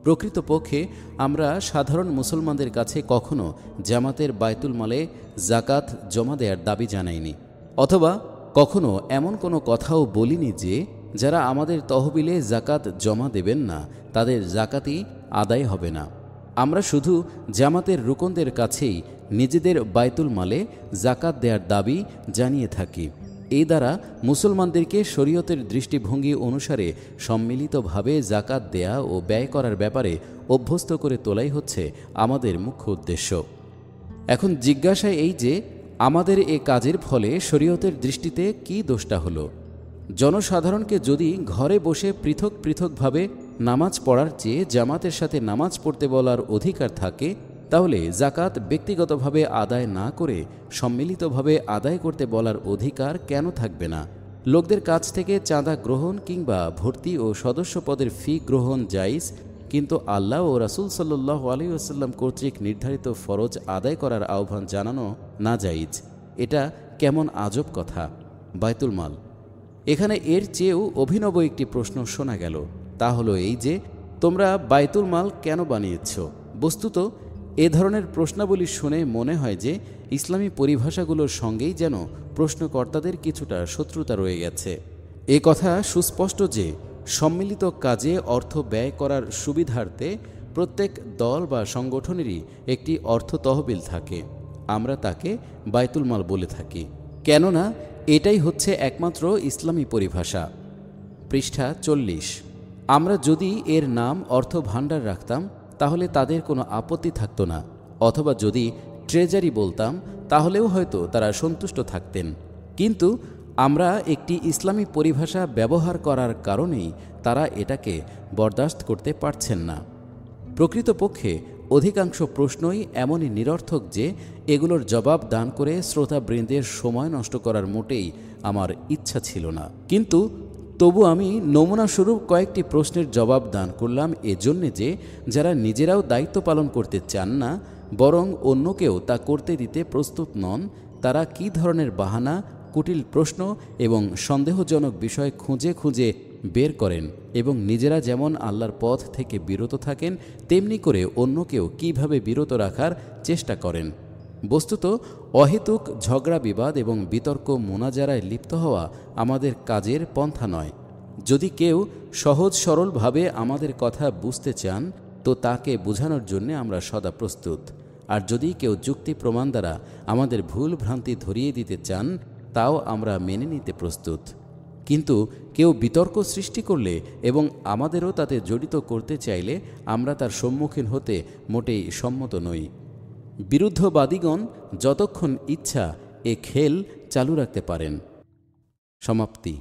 প্রকৃতপক্ষে আমরা সাধারণ মুসলমানদের কাছে কখনো জামাতের বায়তুল মালে জাকাত জমা দেওয়ার দাবি জানাইনি, অথবা কখনো এমন কোনো কথাও বলিনি যে যারা আমাদের তহবিলে জাকাত জমা দেবেন না তাদের জাকাতই আদায় হবে না। আমরা শুধু জামাতের রুকনদের কাছেই নিজেদের বায়তুল মালে জাকাত দেওয়ার দাবি জানিয়ে থাকি। এই দ্বারা মুসলমানদেরকে শরীয়তের দৃষ্টিভঙ্গি অনুসারে সম্মিলিতভাবে জাকাত দেয়া ও ব্যয় করার ব্যাপারে অভ্যস্ত করে তোলাই হচ্ছে আমাদের মুখ্য উদ্দেশ্য। এখন জিজ্ঞাসা এই যে আমাদের এ কাজের ফলে শরীয়তের দৃষ্টিতে কী দোষটা হলো? জনসাধারণকে যদি ঘরে বসে পৃথক পৃথকভাবে নামাজ পড়ার চেয়ে জামাতের সাথে নামাজ পড়তে বলার অধিকার থাকে, তাহলে জাকাত ব্যক্তিগতভাবে আদায় না করে সম্মিলিতভাবে আদায় করতে বলার অধিকার কেন থাকবে না? লোকদের কাছ থেকে চাঁদা গ্রহণ কিংবা ভর্তি ও সদস্য পদের ফি গ্রহণ জায়েজ, কিন্তু আল্লাহ ও রাসূল সাল্লাল্লাহু আলাইহি ওয়াসাল্লাম কর্তৃক নির্ধারিত ফরজ আদায় করার আহ্বান জানানো না জায়েজ। এটা কেমন আজব কথা! বায়তুল মাল। এখানে এর চেয়েও অভিনব একটি প্রশ্ন শোনা গেল, তা হলো এই যে তোমরা বায়তুল মাল কেন বানিয়েছ? বস্তুত এ ধরনের প্রশ্নাবলী শুনে মনে হয় যে ইসলামী পরিভাষাগুলোর সঙ্গেই যেন প্রশ্নকর্তাদের কিছুটা শত্রুতা রয়ে গেছে। এ কথা সুস্পষ্ট যে সম্মিলিত কাজে অর্থ ব্যয় করার সুবিধার্থে প্রত্যেক দল বা সংগঠনেরই একটি অর্থ তহবিল থাকে। আমরা তাকে বায়তুল মাল বলে থাকি, কেননা এটাই হচ্ছে একমাত্র ইসলামী পরিভাষা। পৃষ্ঠা ৪০। আমরা যদি এর নাম অর্থ ভাণ্ডার রাখতাম তাহলে তাদের কোনো আপত্তি থাকতো না, অথবা যদি ট্রেজারি বলতাম তাহলেও হয়তো তারা সন্তুষ্ট থাকতেন। কিন্তু আমরা একটি ইসলামী পরিভাষা ব্যবহার করার কারণেই তারা এটাকে বরদাস্ত করতে পারছেন না। প্রকৃতপক্ষে অধিকাংশ প্রশ্নই এমনই নিরর্থক যে এগুলোর জবাব দান করে শ্রোতাবৃন্দের সময় নষ্ট করার মোটেই আমার ইচ্ছা ছিল না। কিন্তু তবু আমি নমুনাস্বরূপ কয়েকটি প্রশ্নের জবাব দান করলাম, এজন্যে যে যারা নিজেরাও দায়িত্ব পালন করতে চান না, বরং অন্যকেও তা করতে দিতে প্রস্তুত নন, তারা কী ধরনের বাহানা, কুটিল প্রশ্ন এবং সন্দেহজনক বিষয় খুঁজে খুঁজে বের করেন এবং নিজেরা যেমন আল্লাহর পথ থেকে বিরত থাকেন, তেমনি করে অন্যকেও কিভাবে বিরত রাখার চেষ্টা করেন। বস্তুত অহেতুক ঝগড়া বিবাদ এবং বিতর্ক মোনাজারায় লিপ্ত হওয়া আমাদের কাজের পন্থা নয়। যদি কেউ সহজ সরলভাবে আমাদের কথা বুঝতে চান তো তাকে বোঝানোর জন্য আমরা সদা প্রস্তুত, আর যদি কেউ যুক্তি প্রমাণ দ্বারা আমাদের ভুল ভ্রান্তি ধরিয়ে দিতে চান তাও আমরা মেনে নিতে প্রস্তুত। কিন্তু কেউ বিতর্ক সৃষ্টি করলে এবং আমাদেরও তাতে জড়িত করতে চাইলে আমরা তার সম্মুখীন হতে মোটেই সম্মত নই। বিরুদ্ধবাদীগণ যতক্ষণ ইচ্ছা এ খেল চালু রাখতে পারেন। সমাপ্তি।